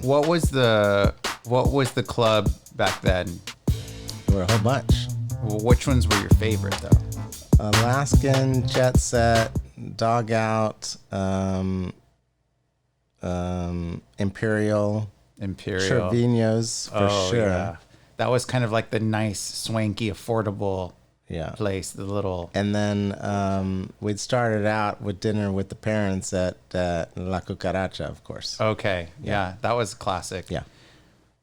What was the club back then? There were a whole bunch. Which ones were your favorite though? Alaskan, Jet Set, Dog Out, Imperial, Trevino's for sure. Yeah. That was kind of like the nice, swanky, affordable place. The little. And then we'd started out with dinner with the parents at La Cucaracha, of course. Okay, yeah, that was classic. Yeah.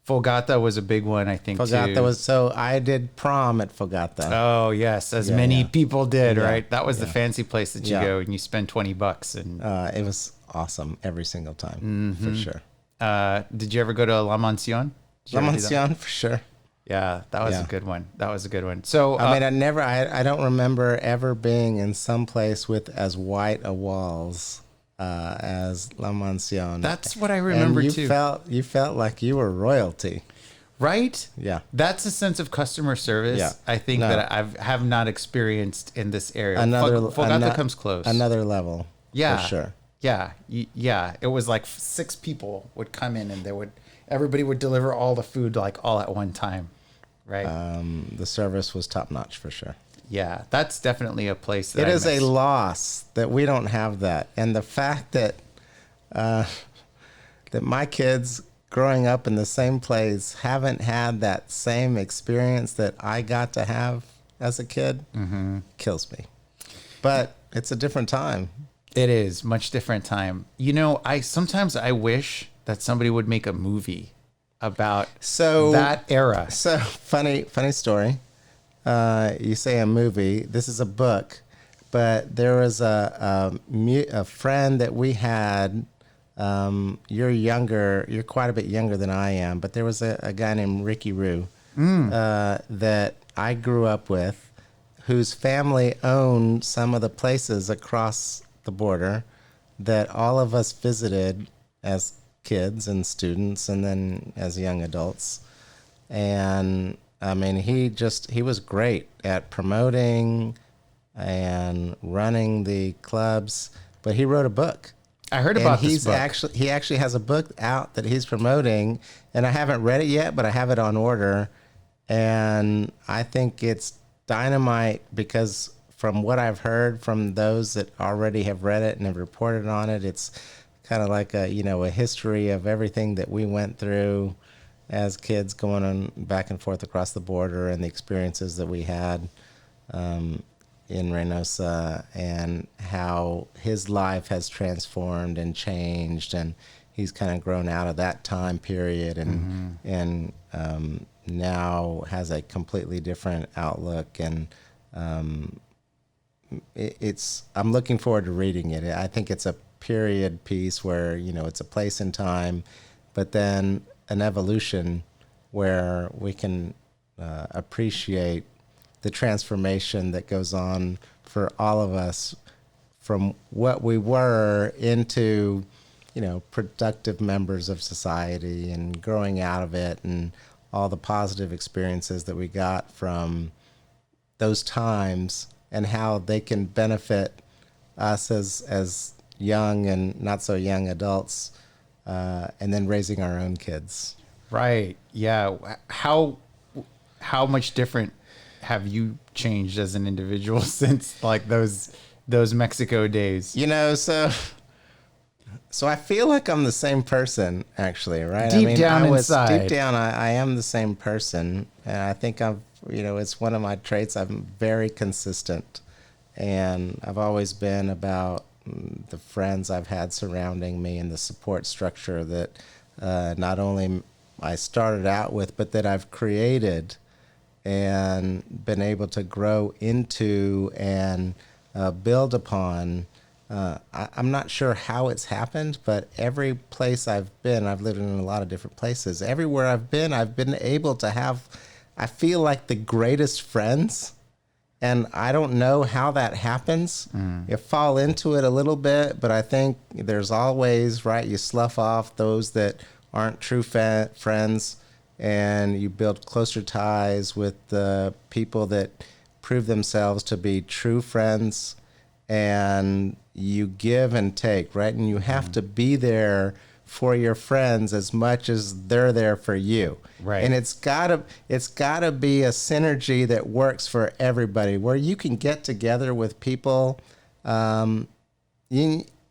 Fogata was a big one, I think, Fogata too. so I did prom at Fogata. Oh, yes, as many people did, right? That was the yeah. fancy place that you go and you spend $20. And it was awesome every single time, for sure. Did you ever go to La Mansión? La Mansión, for sure. Yeah, that was a good one. That was a good one. So I mean, I don't remember ever being in some place with as white a walls as La Mansión. That's what I remember and too. You felt like you were royalty, right? Yeah, that's a sense of customer service. Yeah. I think that I have not experienced in this area. Fogata comes close. Another level. Yeah, for sure. Yeah, yeah. It was like 6 people would come in, and everybody would deliver all the food like all at one time, right? The service was top notch for sure. Yeah, that's definitely a place that it is a loss that we don't have that, and the fact that that my kids growing up in the same place haven't had that same experience that I got to have as a kid kills me. But it's a different time. It is much different time. You know, sometimes I wish that somebody would make a movie about that era. So funny story. You say a movie. This is a book, but there was a friend that we had. You're quite a bit younger than I am, but there was a guy named Ricky Roo that I grew up with, whose family owned some of the places across the border that all of us visited as kids and students and then as young adults. And I mean, he was great at promoting and running the clubs, but he wrote a book. I heard about this book. He actually has a book out that he's promoting, and I haven't read it yet, but I have it on order. And I think it's dynamite because from what I've heard from those that already have read it and have reported on it, it's kind of like a history of everything that we went through as kids going on back and forth across the border and the experiences that we had in Reynosa and how his life has transformed and changed, and he's kind of grown out of that time period and now has a completely different outlook. And I'm looking forward to reading it. I think it's a period piece where, it's a place in time, but then an evolution where we can appreciate the transformation that goes on for all of us from what we were into, productive members of society and growing out of it and all the positive experiences that we got from those times and how they can benefit us as young and not so young adults, and then raising our own kids. Right. Yeah. How much different have you changed as an individual since like those Mexico days? So I feel like I'm the same person, actually, right? Deep down, I am the same person, and I think it's one of my traits. I'm very consistent, and I've always been about the friends I've had surrounding me and the support structure that not only I started out with, but that I've created and been able to grow into and build upon. I'm not sure how it's happened, but every place I've been, I've lived in a lot of different places. Everywhere I've been able to have, I feel like, the greatest friends. And I don't know how that happens. You fall into it a little bit, but I think there's always, right, you slough off those that aren't true friends, and you build closer ties with the people that prove themselves to be true friends, and you give and take, right? And you have to be there for your friends as much as they're there for you. Right. And it's gotta be a synergy that works for everybody, where you can get together with people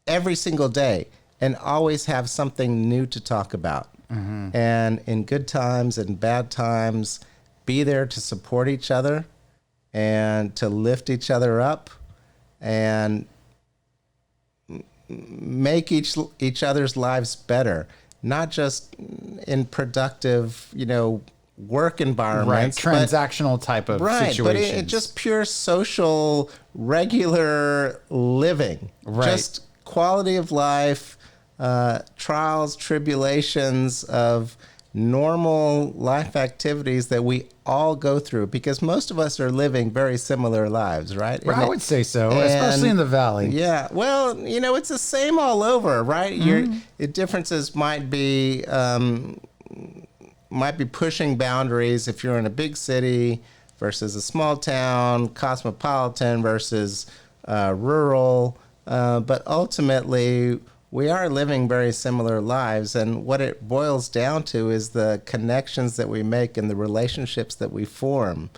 every single day and always have something new to talk about. And in good times and bad times, be there to support each other and to lift each other up and make each other's lives better, not just in productive, work environments, right? Transactional type of situations. But it just pure social, regular living, right? Just quality of life, trials, tribulations of normal life activities that we all go through, because most of us are living very similar lives, right? I would say so, especially in the Valley. Yeah, well, it's the same all over, right? The differences might be pushing boundaries if you're in a big city versus a small town, cosmopolitan versus rural, but ultimately we are living very similar lives, and what it boils down to is the connections that we make and the relationships that we form.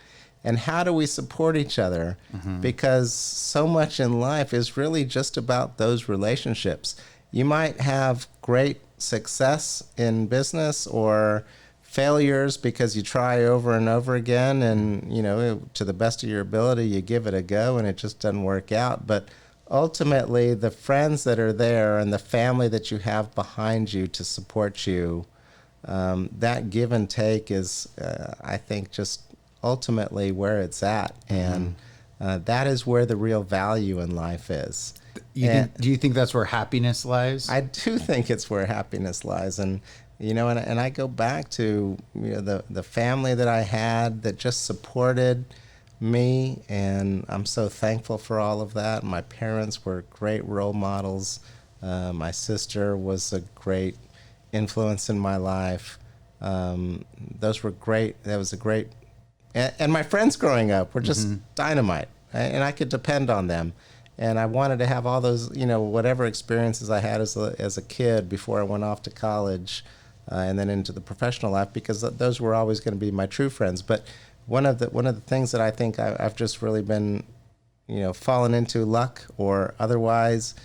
And how do we support each other? Because so much in life is really just about those relationships. You might have great success in business or failures because you try over and over again, and to the best of your ability you give it a go and it just doesn't work out. But ultimately, the friends that are there and the family that you have behind you to support you, that give and take is, I think, just ultimately where it's at. And that is where the real value in life is. Do you think that's where happiness lies? I do think it's where happiness lies. And I go back to the family that I had that just supported me, and I'm so thankful for all of that. My parents were great role models. My sister was a great influence in my life. Those were great. That was a great, and my friends growing up were just dynamite, and I could depend on them. And I wanted to have all those, whatever experiences I had as a kid before I went off to college, and then into the professional life, because those were always going to be my true friends. But one of the things that I think I've just really been, fallen into, luck or otherwise,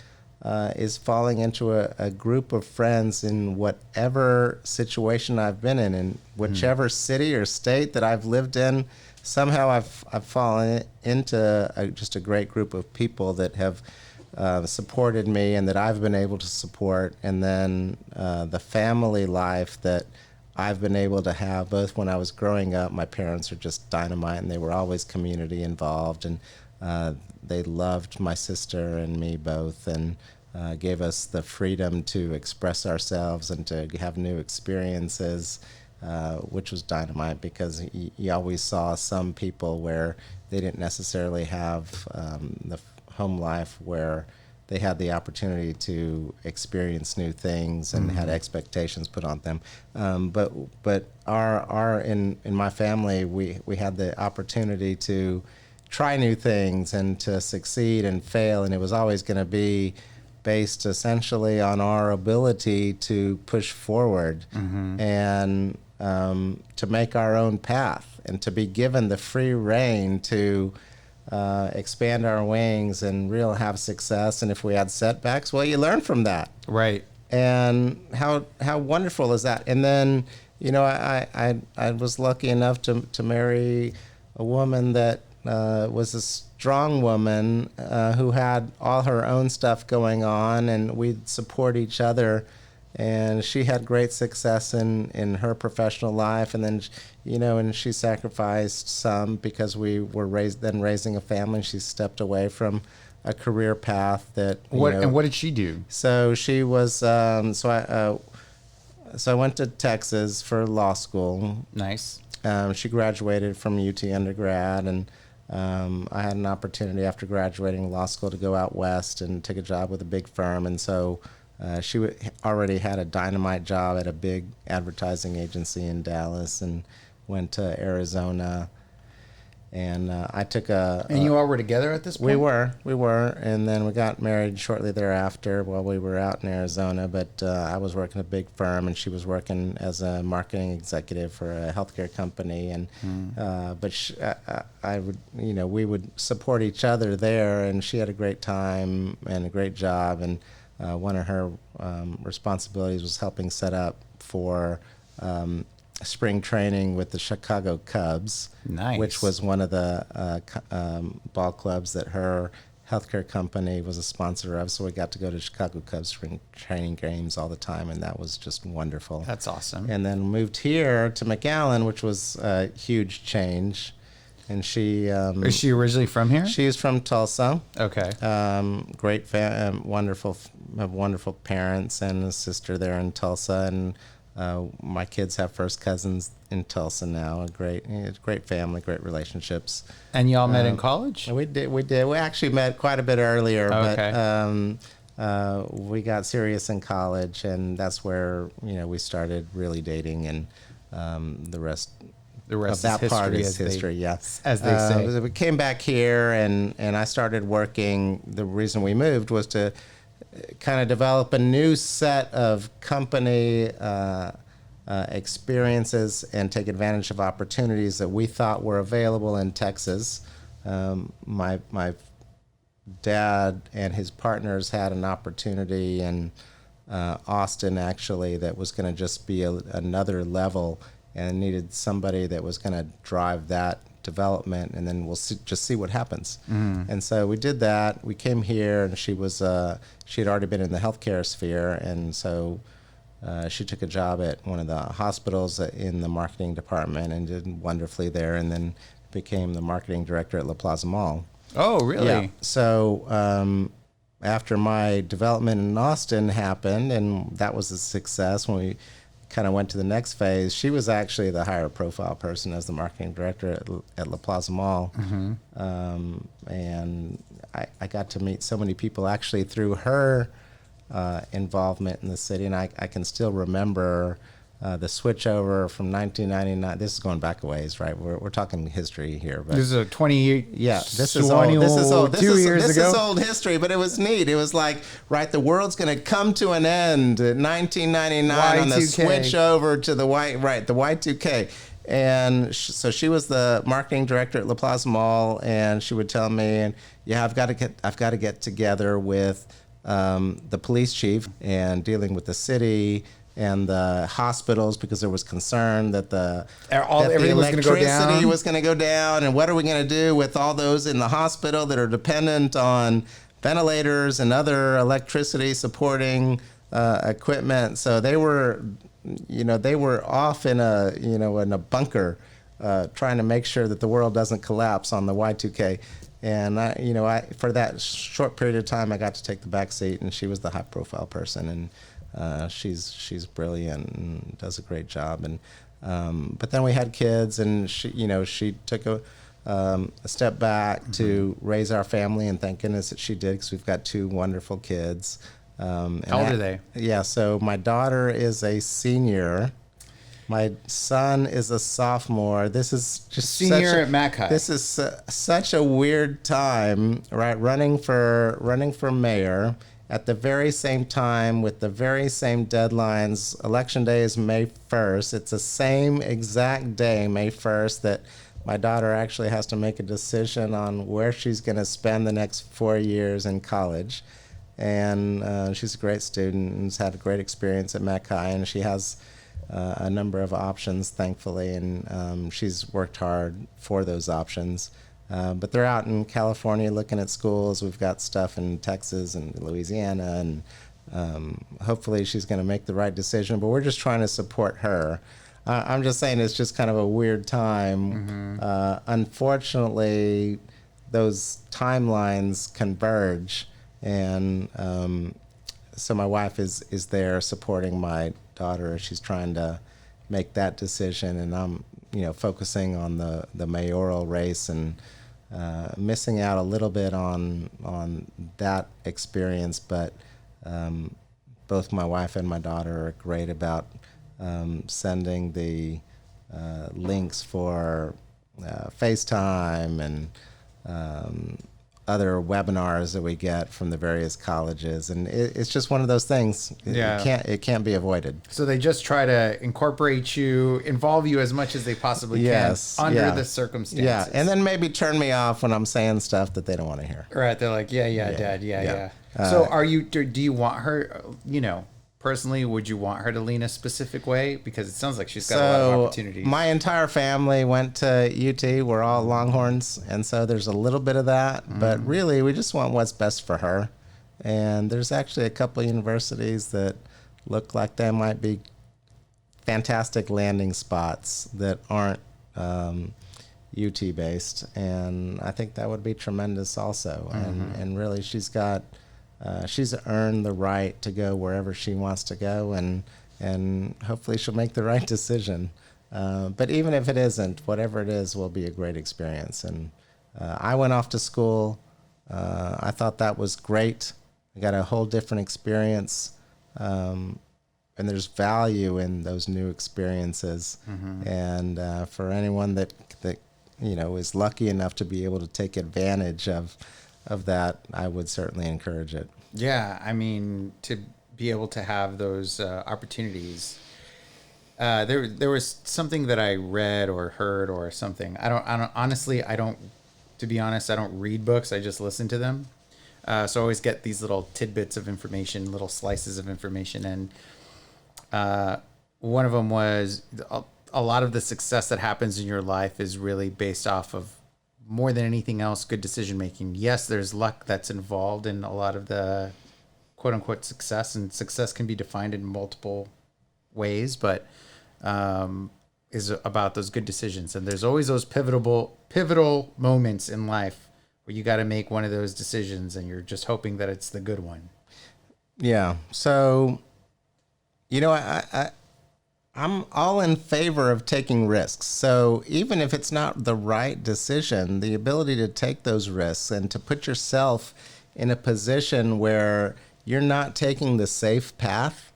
is falling into a group of friends in whatever situation I've been in whichever city or state that I've lived in. Somehow I've fallen into just a great group of people that have supported me and that I've been able to support, and then the family life that I've been able to have. Both when I was growing up, my parents are just dynamite, and they were always community involved, and they loved my sister and me both, and gave us the freedom to express ourselves and to have new experiences, which was dynamite, because you always saw some people where they didn't necessarily have the home life where they had the opportunity to experience new things and had expectations put on them. But in my family, we had the opportunity to try new things and to succeed and fail, and it was always going to be based essentially on our ability to push forward and to make our own path, and to be given the free rein to expand our wings and have success. And if we had setbacks, well, you learn from that. Right. And how wonderful is that? And then, I was lucky enough to marry a woman that was a strong woman who had all her own stuff going on, and we'd support each other. And she had great success in her professional life, and then, and she sacrificed some because we were raising a family. She stepped away from a career path that. And what did she do? So she was. So I went to Texas for law school. Nice. She graduated from UT undergrad, and I had an opportunity after graduating law school to go out west and take a job with a big firm, and so. She already had a dynamite job at a big advertising agency in Dallas, and went to Arizona And I took a... And you all were together at this point? We were, and then we got married shortly thereafter while we were out in Arizona. But I was working at a big firm, and she was working as a marketing executive for a healthcare company. And I would, we would support each other there, and she had a great time and a great job. And one of her responsibilities was helping set up for spring training with the Chicago Cubs, nice. Which was one of the ball clubs that her healthcare company was a sponsor of. So we got to go to Chicago Cubs spring training games all the time, and that was just wonderful. That's awesome. And then moved here to McAllen, which was a huge change. And she is she originally from here? She is from Tulsa. Okay. Great, wonderful parents and a sister there in Tulsa, and my kids have first cousins in Tulsa now. A great family, great relationships. And y'all met in college? We did. We actually met quite a bit earlier, okay. But we got serious in college, and that's where we started really dating, and the rest of that is part history, is history. Yes, as they say. We came back here, and I started working. The reason we moved was to kind of develop a new set of company experiences and take advantage of opportunities that we thought were available in Texas. My dad and his partners had an opportunity in Austin, actually, that was going to just be another level, and needed somebody that was going to drive that development, and then we'll just see what happens. And so we did that. We came here, and she had already been in the healthcare sphere, and so she took a job at one of the hospitals in the marketing department and did wonderfully there, and then became the marketing director at La Plaza Mall. Oh, really? Yeah. So after my development in Austin happened, and that was a success, when we kind of went to the next phase, she was actually the higher profile person as the marketing director at La Plaza Mall. And I got to meet so many people actually through her involvement in the city, and I can still remember the switch over from 1999. This is going back a ways, right? We're talking history here. But this is a 20 yeah, this is old. This is old history, but it was neat. It was like, right, the world's going to come to an end in 1999 Y2K. on the switch over to the Y2K. And so she was the marketing director at La Plaza Mall, and she would tell me, and I've got to get together with the police chief and dealing with the city and the hospitals, because there was concern that the electricity was going to go down, and what are we going to do with all those in the hospital that are dependent on ventilators and other electricity supporting equipment. So they were off in a bunker, trying to make sure that the world doesn't collapse on the Y2K. And I for that short period of time, I got to take the back seat, and she was the high profile person, and she's brilliant and does a great job. And but then we had kids, and she took a step back to raise our family, and thank goodness that she did, because we've got two wonderful kids. How old are they? Yeah, so my daughter is a senior. My son is a sophomore. This is just senior at Mac High. This is such a weird time, right? Running for mayor at the very same time with the very same deadlines. Election day is May 1st. It's the same exact day, May 1st, that my daughter actually has to make a decision on where she's going to spend the next 4 years in college. And she's a great student and has had a great experience at Mac High, and she has a number of options, thankfully, and she's worked hard for those options. But they're out in California looking at schools. We've got stuff in Texas and Louisiana, and hopefully she's going to make the right decision. But we're just trying to support her. I'm just saying it's just kind of a weird time. Unfortunately, those timelines converge, and so my wife is there supporting my daughter as she's trying to make that decision, and I'm focusing on the mayoral race, and missing out a little bit on that experience. But both my wife and my daughter are great about sending the links for FaceTime and other webinars that we get from the various colleges, and it's just one of those things. It can't be avoided. So they just try to incorporate you, involve you as much as they possibly can under the circumstances. Yeah, and then maybe turn me off when I'm saying stuff that they don't want to hear. Right? They're like, Dad, yeah. So do you want her? Personally, would you want her to lean a specific way? Because it sounds like she's got a lot of opportunities. My entire family went to UT. We're all Longhorns, and so there's a little bit of that. But really, we just want what's best for her. And there's actually a couple of universities that look like they might be fantastic landing spots that aren't UT based, and I think that would be tremendous also. And really, she's earned the right to go wherever she wants to go, and hopefully she'll make the right decision. But even if it isn't, whatever it is will be a great experience. And I went off to school. I thought that was great. I got a whole different experience, and there's value in those new experiences. And for anyone that is lucky enough to be able to take advantage of that, I would certainly encourage it. Yeah, I mean, to be able to have those opportunities. There was something that I read or heard or something. I don't honestly, to be honest, I don't read books. I just listen to them. So I always get these little tidbits of information, little slices of information. And one of them was a lot of the success that happens in your life is really based off of, more than anything else, good decision making. Yes, there's luck that's involved in a lot of the quote unquote success, and success can be defined in multiple ways, but is about those good decisions. And there's always those pivotal moments in life where you got to make one of those decisions, and you're just hoping that it's the good one. Yeah. So, I'm all in favor of taking risks. So even if it's not the right decision, the ability to take those risks and to put yourself in a position where you're not taking the safe path,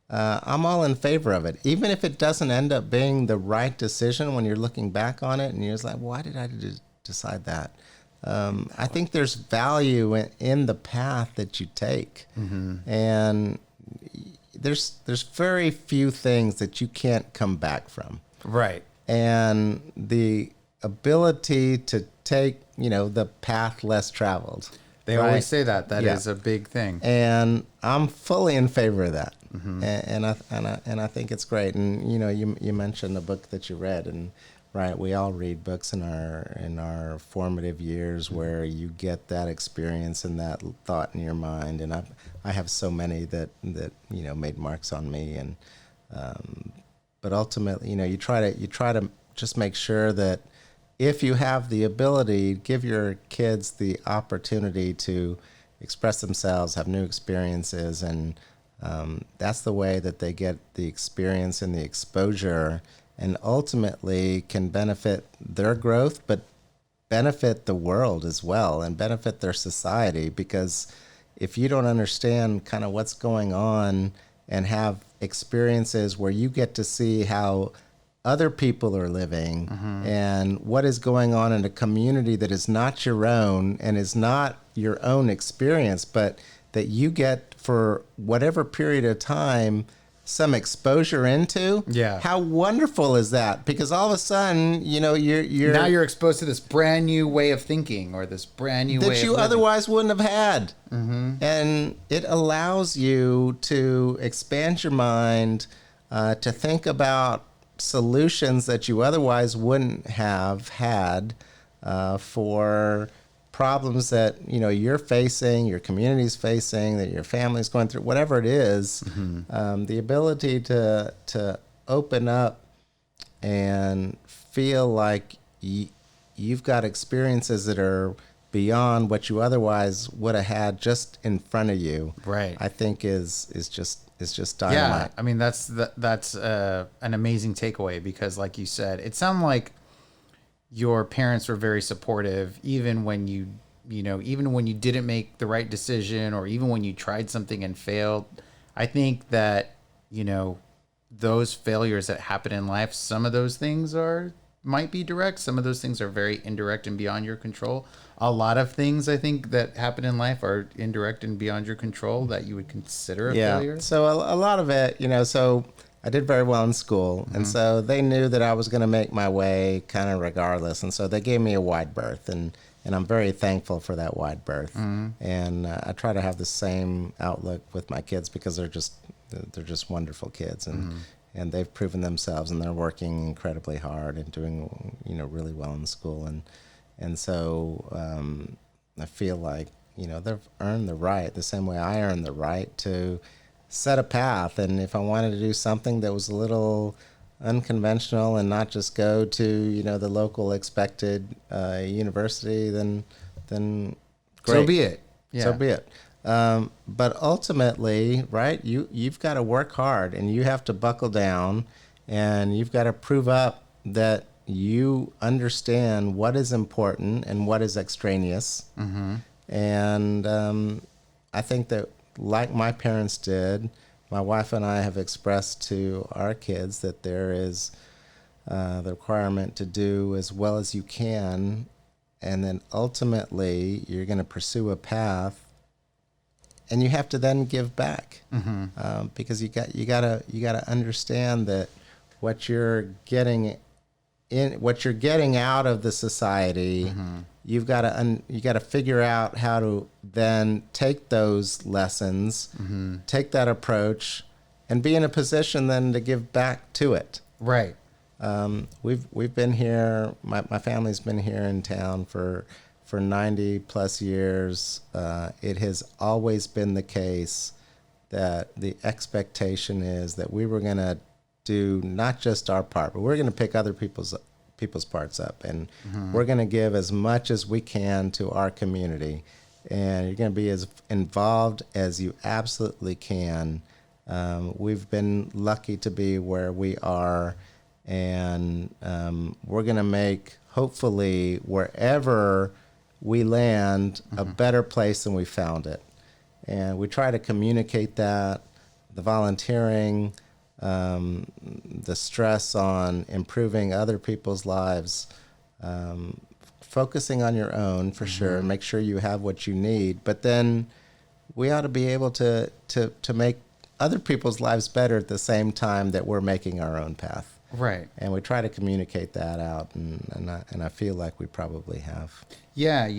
I'm all in favor of it. Even if it doesn't end up being the right decision when you're looking back on it and you're just like, why did I decide that? I think there's value in the path that you take. And there's very few things that you can't come back from. Right. And the ability to take, the path less traveled. They always say that is a big thing. And I'm fully in favor of that. And I think it's great. And you mentioned the book that you read, and right, we all read books in our formative years where you get that experience and that thought in your mind. And I have so many that made marks on me. And but ultimately, you try to just make sure that if you have the ability, give your kids the opportunity to express themselves, have new experiences, and that's the way that they get the experience and the exposure, and ultimately can benefit their growth, but benefit the world as well, and benefit their society. Because if you don't understand kind of what's going on and have experiences where you get to see how other people are living and what is going on in a community that is not your own and is not your own experience, but that you get for whatever period of time some exposure into. Yeah. How wonderful is that? Because all of a sudden, you're now you're exposed to this brand new way of thinking, or this brand new way that you otherwise wouldn't have had. And it allows you to expand your mind, to think about solutions that you otherwise wouldn't have had for problems that you're facing, your community's facing, that your family's going through, whatever it is. The ability to open up and feel like you've got experiences that are beyond what you otherwise would have had just in front of you, right, I think is just dynamite. Yeah, I mean that's an amazing takeaway, because like you said, it sounded like your parents were very supportive, even when you didn't make the right decision, or even when you tried something and failed. I think that those failures that happen in life, some of those things are might be direct. Some of those things are very indirect and beyond your control. A lot of things I think that happen in life are indirect and beyond your control that you would consider a failure. So a lot of it, so I did very well in school, and so they knew that I was going to make my way kind of regardless, and so they gave me a wide berth, and I'm very thankful for that wide berth. And I try to have the same outlook with my kids because they're just wonderful kids, and they've proven themselves, and they're working incredibly hard and doing really well in school, and so I feel like they've earned the right the same way I earned the right to set a path. And if I wanted to do something that was a little unconventional and not just go to the local expected university, then great. So be it. Yeah. So be it. But ultimately, right, you've got to work hard, and you have to buckle down, and you've got to prove up that you understand what is important and what is extraneous. And I think that, like my parents did, my wife and I have expressed to our kids that there is the requirement to do as well as you can, and then ultimately you're going to pursue a path, and you have to then give back, because you got to understand that what you're getting out of the society. You got to figure out how to then take those lessons, take that approach, and be in a position then to give back to it. Right. We've been here. My family's been here in town for 90 plus years. It has always been the case that the expectation is that we were going to do not just our part, but we're going to pick other people's parts up, and we're going to give as much as we can to our community, and you're going to be as involved as you absolutely can. We've been lucky to be where we are, and we're going to make, hopefully, wherever we land, a better place than we found it. And we try to communicate that, the volunteering, the stress on improving other people's lives, focusing on your own for sure, make sure you have what you need, but then we ought to be able to make other people's lives better at the same time that we're making our own path. Right. And we try to communicate that out, and I feel like we probably have. Yeah,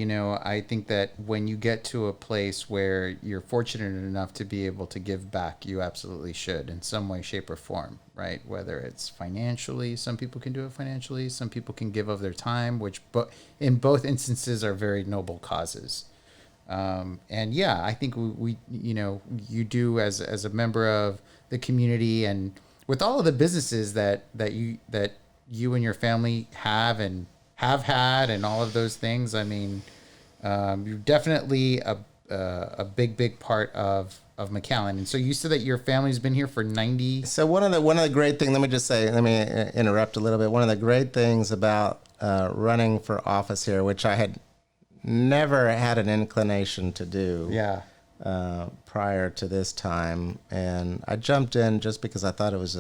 I think that when you get to a place where you're fortunate enough to be able to give back, you absolutely should in some way, shape, or form, right? Whether it's financially, some people can do it financially, some people can give of their time, which in both instances are very noble causes. And yeah, I think we you do as a member of the community, and with all of the businesses that you and your family have had and all of those things, I mean, you're definitely a big part of McAllen. And so you said that your family's been here for 90. So one of the great things, let me interrupt a little bit. One of the great things about running for office here, which I had never had an inclination to do. Yeah. Prior to this time, and I jumped in just because I thought it was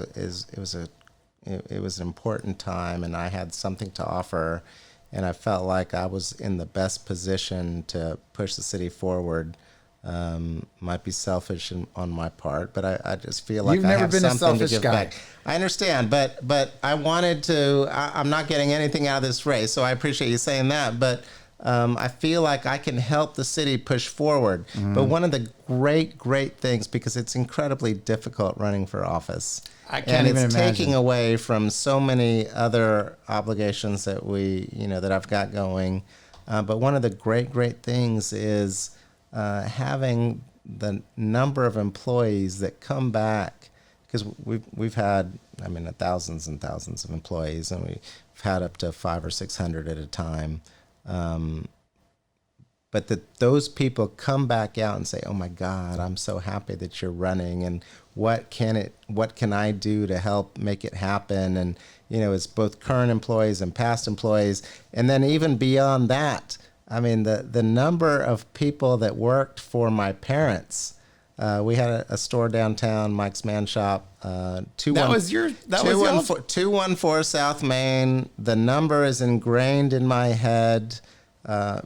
an important time, and I had something to offer, and I felt like I was in the best position to push the city forward. Might be selfish on my part, but I just feel like You've I never have been a something to selfish give guy. back. I understand, but I wanted to. I'm not getting anything out of this race, so I appreciate you saying that, but. I feel like I can help the city push forward. But one of the great things, because it's incredibly difficult running for office. I can't even it's imagine. taking away from so many other obligations that that I've got going. But one of the great things is having the number of employees that come back, because we've had, thousands and thousands of employees, and we've had up to 500 or 600 at a time. But that those people come back out and say, "Oh my God, I'm so happy that you're running, and what can I do to help make it happen?" And it's both current employees and past employees, and then even beyond that, the number of people that worked for my parents We had a store downtown, Mike's Man Shop. That was y'all? 214 South Main. The number is ingrained in my head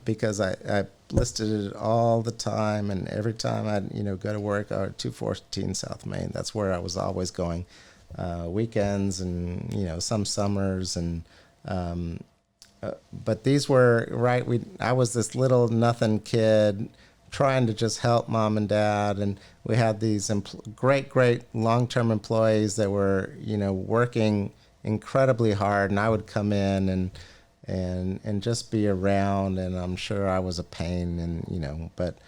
because I listed it all the time, and every time I'd go to work, 214 South Main. That's where I was always going, weekends and some summers and. But these were right. I was this little nothing kid trying to just help mom and dad, and we had these great long-term employees that were working incredibly hard, and I would come in and just be around, and I'm sure I was a pain, and but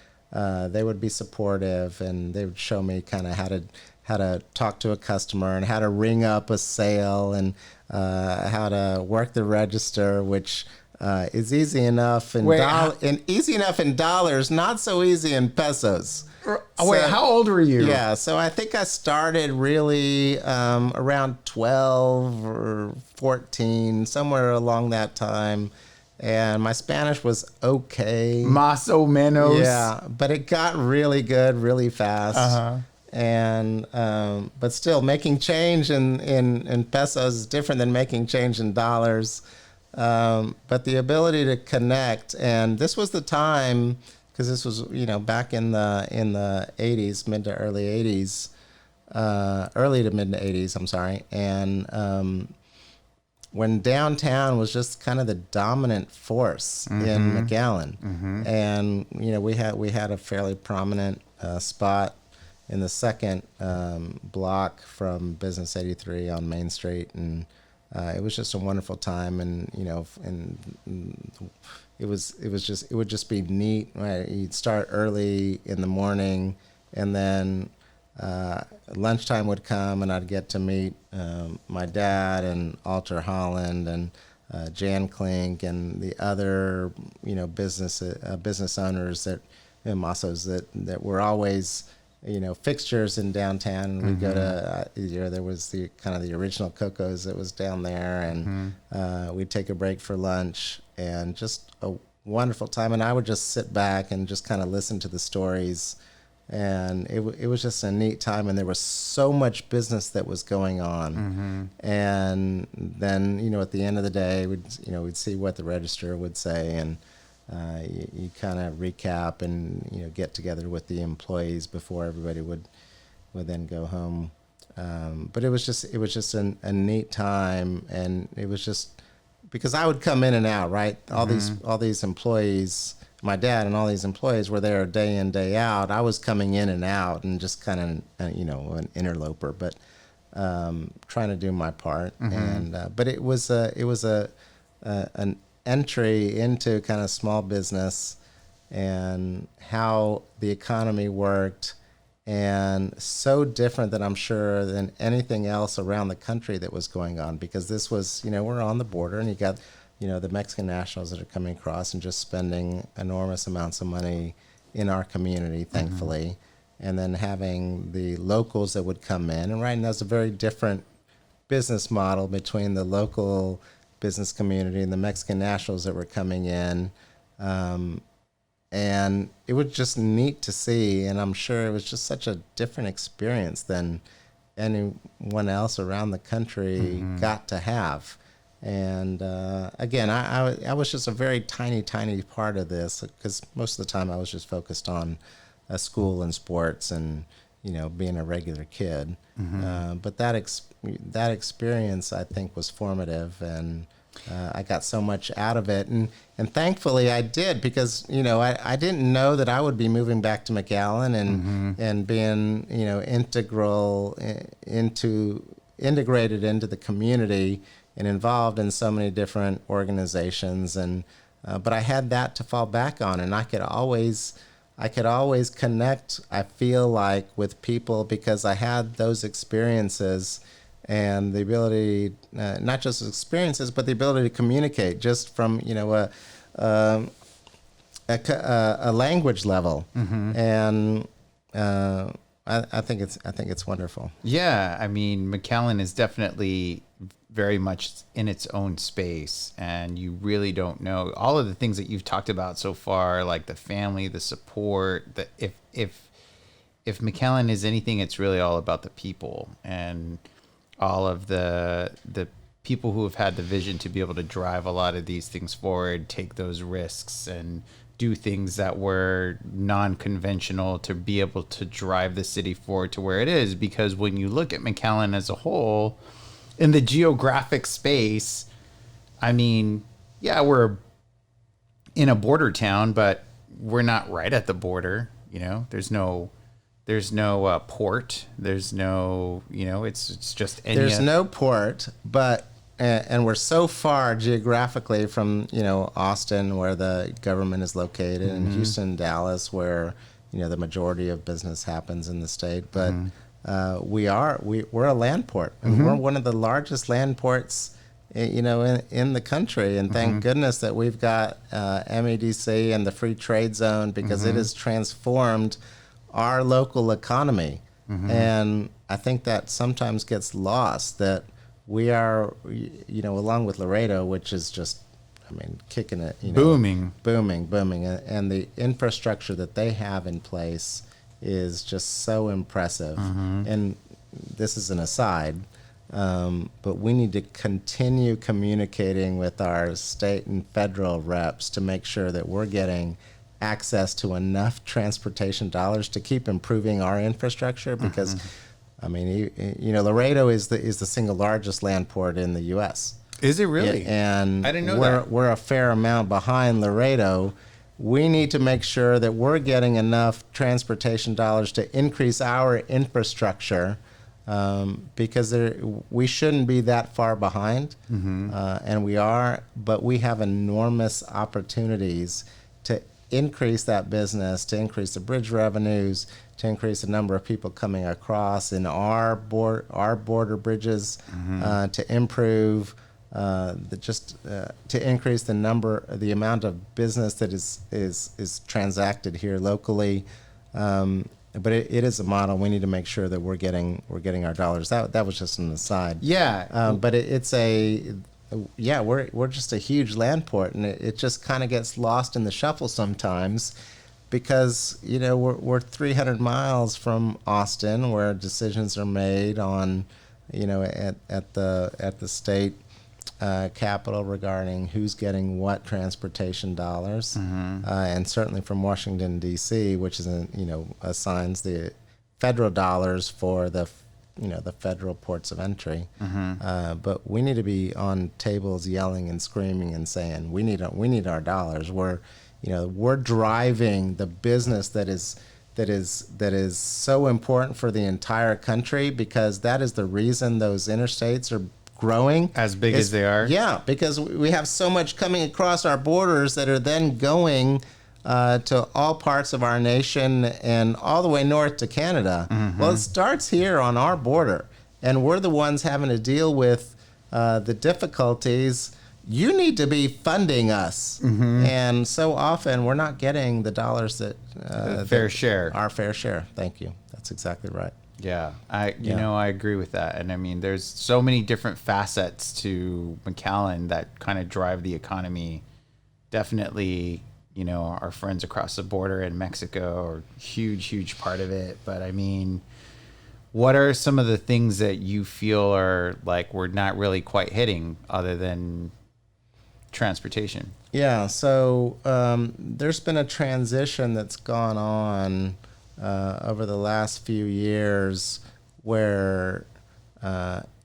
they would be supportive, and they would show me kind of how to talk to a customer and how to ring up a sale and how to work the register, which is easy enough easy enough in dollars, not so easy in pesos. Wait, how old were you? Yeah, so I think I started really around 12 or 14, somewhere along that time. And my Spanish was okay. Más o menos. Yeah, but it got really good really fast. Uh-huh. And but still, making change in pesos is different than making change in dollars. But the ability to connect, and this was the time, because this was back in the 80s, mid to early 80s, early to mid 80s. I'm sorry, and when downtown was just kind of the dominant force in McAllen, and we had a fairly prominent spot in the second block from Business 83 on Main Street, and it was just a wonderful time, and it would just be neat. Right? You'd start early in the morning, and then lunchtime would come, and I'd get to meet my dad and Alter Holland and Jan Klink and the other business owners that Massos that were always fixtures in downtown, and we'd go to there was the kind of the original Coco's that was down there, and we'd take a break for lunch, and just a wonderful time. And I would just sit back and just kind of listen to the stories, and it was just a neat time. And there was so much business that was going on, and then at the end of the day, we'd see what the register would say, and you kind of recap and get together with the employees before everybody would then go home. But it was just a neat time, and it was just because I would come in and out, right? All these employees, my dad and all these employees were there day in, day out. I was coming in and out and just kind of an interloper, but trying to do my part. And but it was an entry into kind of small business and how the economy worked, and so different that I'm sure than anything else around the country that was going on, because this was, we're on the border, and you got, the Mexican nationals that are coming across and just spending enormous amounts of money in our community, thankfully, and then having the locals that would come in, and right now it's a very different business model between the local business community and the Mexican nationals that were coming in, and it was just neat to see, and I'm sure it was just such a different experience than anyone else around the country got to have. And again, I was just a very tiny part of this, because most of the time I was just focused on school and sports and being a regular kid. But that experience, I think, was formative, and I got so much out of it, and thankfully I did, because I didn't know that I would be moving back to McAllen and being integrated into the community and involved in so many different organizations, and but I had that to fall back on, and I could always connect, I feel like, with people, because I had those experiences and the ability, not just experiences, but the ability to communicate just from a language level, and I think it's wonderful. Yeah, I mean, McAllen is definitely very much in its own space, and you really don't know all of the things that you've talked about so far, like the family, the support, if if McAllen is anything, it's really all about the people and all of the people who have had the vision to be able to drive a lot of these things forward, take those risks, and do things that were non-conventional to be able to drive the city forward to where it is. Because when you look at McAllen as a whole, in the geographic space, I mean, yeah, we're in a border town, but we're not right at the border. You know, there's no port. There's no, you know, it's just any. There's no port, but and we're so far geographically from, you know, Austin, where the government is located, and Houston, Dallas, where, you know, the majority of business happens in the state. But we're a land port, and we're one of the largest land ports, you know, in the country. And thank goodness that we've got MEDC and the free trade zone, because it has transformed our local economy. And I think that sometimes gets lost, that we are, you know, along with Laredo, which is just, I mean, kicking it, you know, booming. And the infrastructure that they have in place is just so impressive. And this is an aside, but we need to continue communicating with our state and federal reps to make sure that we're getting access to enough transportation dollars to keep improving our infrastructure, because I mean, you know, Laredo is the single largest land port in the U.S. Is it really? And I didn't know that. We're a fair amount behind Laredo. We need to make sure that we're getting enough transportation dollars to increase our infrastructure, because we shouldn't be that far behind, and we are. But we have enormous opportunities to increase that business, to increase the bridge revenues, to increase the number of people coming across in our border bridges, to improve to increase the amount of business that is transacted here locally. But it is a model. We need to make sure that we're getting our dollars. That was just an aside. Yeah. But we're just a huge land port, and it just kind of gets lost in the shuffle sometimes, because, you know, we're 300 miles from Austin, where decisions are made on, you know, at the state capital regarding who's getting what transportation dollars, and certainly from Washington D.C., which is assigns the federal dollars for the federal ports of entry. But we need to be on tables yelling and screaming and saying we need our dollars. We're driving the business that is so important for the entire country, because that is the reason those interstates are growing as big as they are. Yeah, because we have so much coming across our borders that are then going to all parts of our nation and all the way north to Canada. Well, it starts here on our border, and we're the ones having to deal with the difficulties. You need to be funding us, and so often we're not getting the dollars that fair share. Our fair share. Thank you. That's exactly right. Yeah, I agree with that. And I mean, there's so many different facets to McAllen that kind of drive the economy. Definitely, you know, our friends across the border in Mexico are a huge part of it. But I mean, what are some of the things that you feel are like we're not really quite hitting, other than transportation? Yeah, so there's been a transition that's gone on over the last few years, where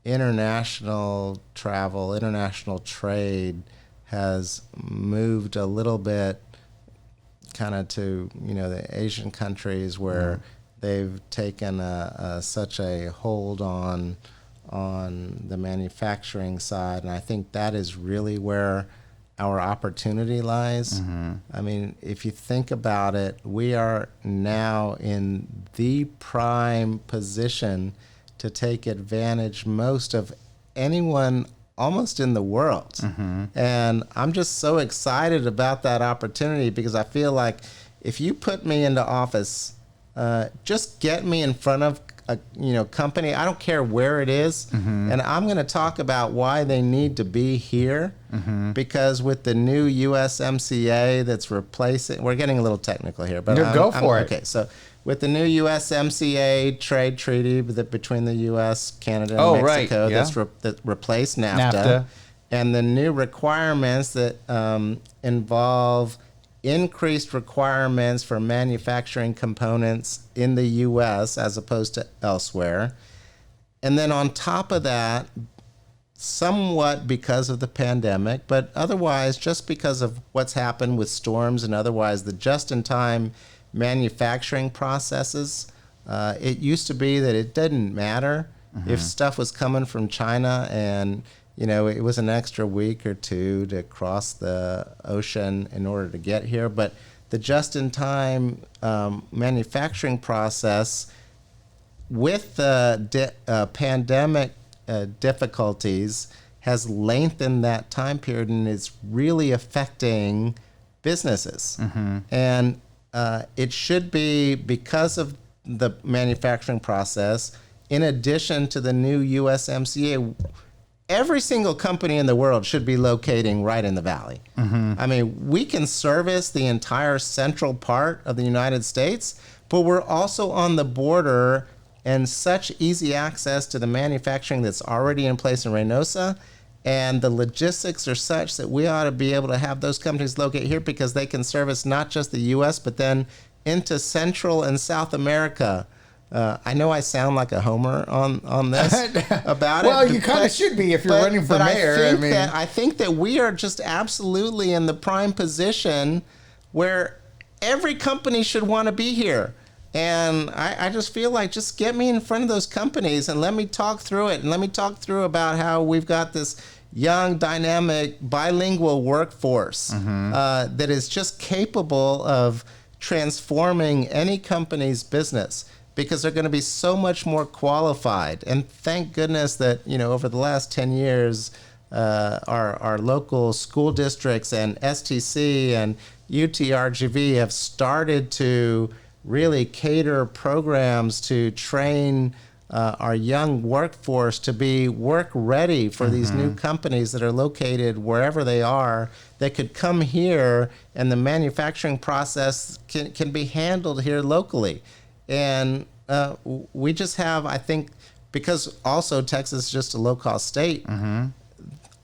international travel, international trade has moved a little bit kind of to, you know, the Asian countries, where they've taken such a hold on the manufacturing side. And I think that is really where our opportunity lies. I mean, if you think about it, we are now in the prime position to take advantage most of anyone almost in the world. And I'm just so excited about that opportunity, because I feel like if you put me into office, just get me in front of a company, I don't care where it is, and I'm going to talk about why they need to be here, because with the new USMCA that's replacing, we're getting a little technical here, but go for it. Okay, so with the new USMCA trade treaty between the U.S., Canada, and Oh, Mexico, right, yeah. that replaced NAFTA, NAFTA. and the new requirements that involve increased requirements for manufacturing components in the U.S. as opposed to elsewhere. And then on top of that, somewhat because of the pandemic, but otherwise just because of what's happened with storms and otherwise the just-in-time manufacturing processes. It used to be that it didn't matter if stuff was coming from China and it was an extra week or two to cross the ocean in order to get here. But the just-in-time manufacturing process with the pandemic difficulties has lengthened that time period and is really affecting businesses. And it should be because of the manufacturing process, in addition to the new USMCA, every single company in the world should be locating right in the valley. I mean, we can service the entire central part of the United States, but we're also on the border and such easy access to the manufacturing that's already in place in Reynosa. And the logistics are such that we ought to be able to have those companies locate here because they can service not just the U.S., but then into Central and South America. I know I sound like a homer on this about Well, it. you kind of should be if you're running for mayor. I think that we are just absolutely in the prime position where every company should want to be here. And I just feel like just get me in front of those companies and let me talk through it. And let me talk through about how we've got this young, dynamic, bilingual workforce that is just capable of transforming any company's business because they're going to be so much more qualified. And thank goodness that, over the last 10 years, our local school districts and STC and UTRGV have started to really cater programs to train our young workforce to be work ready for these new companies that are located wherever they are. They could come here and the manufacturing process can be handled here locally. And we just have, I think, because also Texas is just a low-cost state,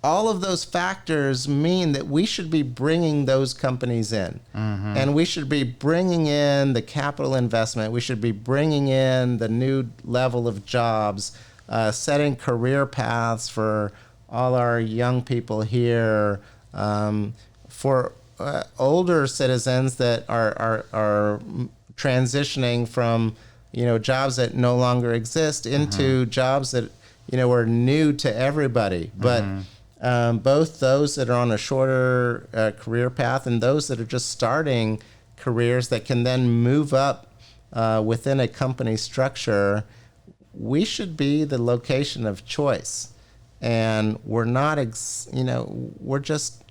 all of those factors mean that we should be bringing those companies in. And we should be bringing in the capital investment. We should be bringing in the new level of jobs, setting career paths for all our young people here, for older citizens that are transitioning from jobs that no longer exist into jobs that are new to everybody. But both those that are on a shorter career path and those that are just starting careers that can then move up within a company structure, we should be the location of choice. And we're not, we're just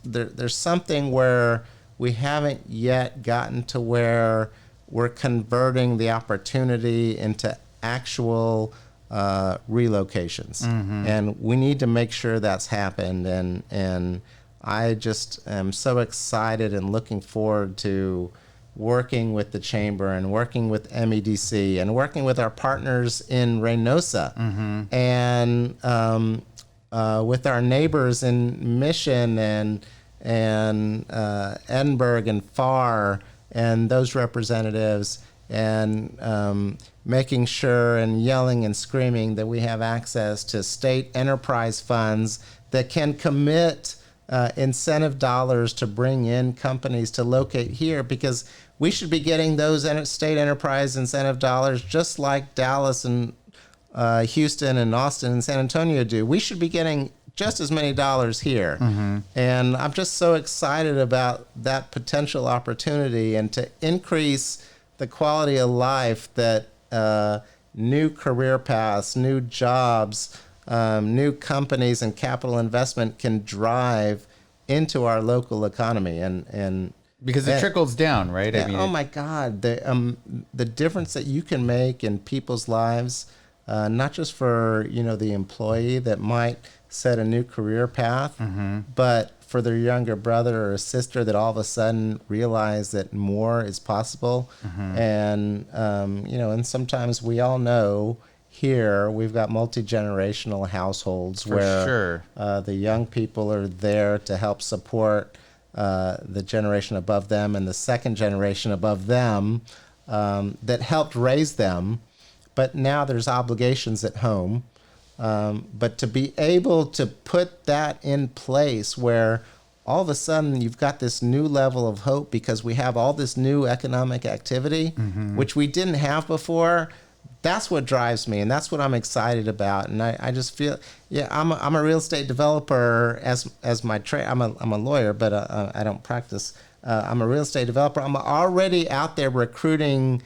there's something where we haven't yet gotten to where we're converting the opportunity into actual relocations. And we need to make sure that's happened. And I just am so excited and looking forward to working with the chamber and working with MEDC and working with our partners in Reynosa and with our neighbors in Mission and Edinburgh and Farr and those representatives, and making sure and yelling and screaming that we have access to state enterprise funds that can commit incentive dollars to bring in companies to locate here, because we should be getting those state enterprise incentive dollars just like Dallas and Houston and Austin and San Antonio do. We should be getting just as many dollars here. And I'm just so excited about that potential opportunity and to increase the quality of life that new career paths, new jobs, new companies and capital investment can drive into our local economy. And because it trickles down, right? Yeah, oh my God, the difference that you can make in people's lives, not just for the employee that might set a new career path, but for their younger brother or sister that all of a sudden realize that more is possible. And, and sometimes we all know here we've got multi-generational households where the young people are there to help support the generation above them and the second generation above them that helped raise them. But now there's obligations at home. But to be able to put that in place where all of a sudden you've got this new level of hope because we have all this new economic activity, which we didn't have before, that's what drives me, and that's what I'm excited about. And I just feel, I'm a real estate developer as my trade. I'm a lawyer, but I don't practice. I'm a real estate developer. I'm already out there recruiting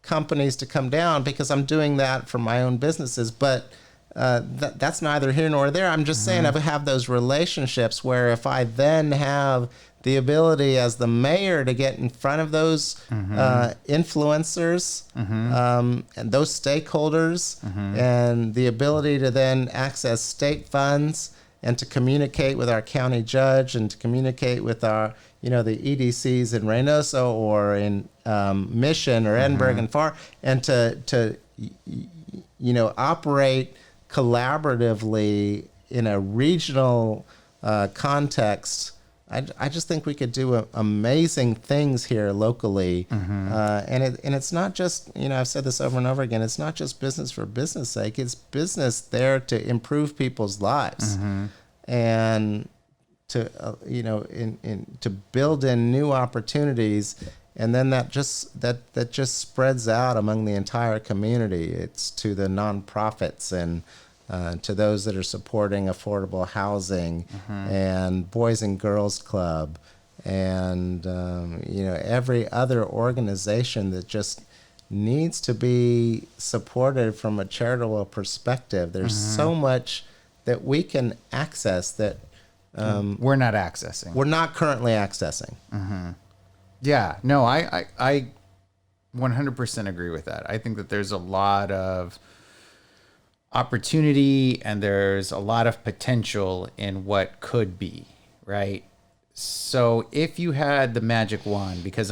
companies to come down because I'm doing that for my own businesses. But that's neither here nor there. I'm just saying I have those relationships where if I then have the ability as the mayor to get in front of those influencers and those stakeholders and the ability to then access state funds and to communicate with our county judge and to communicate with our, the EDCs in Reynosa or in Mission or Edinburgh and Far, and to operate collaboratively in a regional context. I just think we could do amazing things here locally, and it's not just, I've said this over and over again, it's not just business for business sake, it's business there to improve people's lives and to to build in new opportunities, and then that just spreads out among the entire community. It's to the nonprofits and to those that are supporting affordable housing and Boys and Girls Club and every other organization that just needs to be supported from a charitable perspective. There's so much that we can access that we're not accessing. We're not currently accessing. Yeah, no, I 100% agree with that. I think that there's a lot of opportunity and there's a lot of potential in what could be, right? So if you had the magic wand, because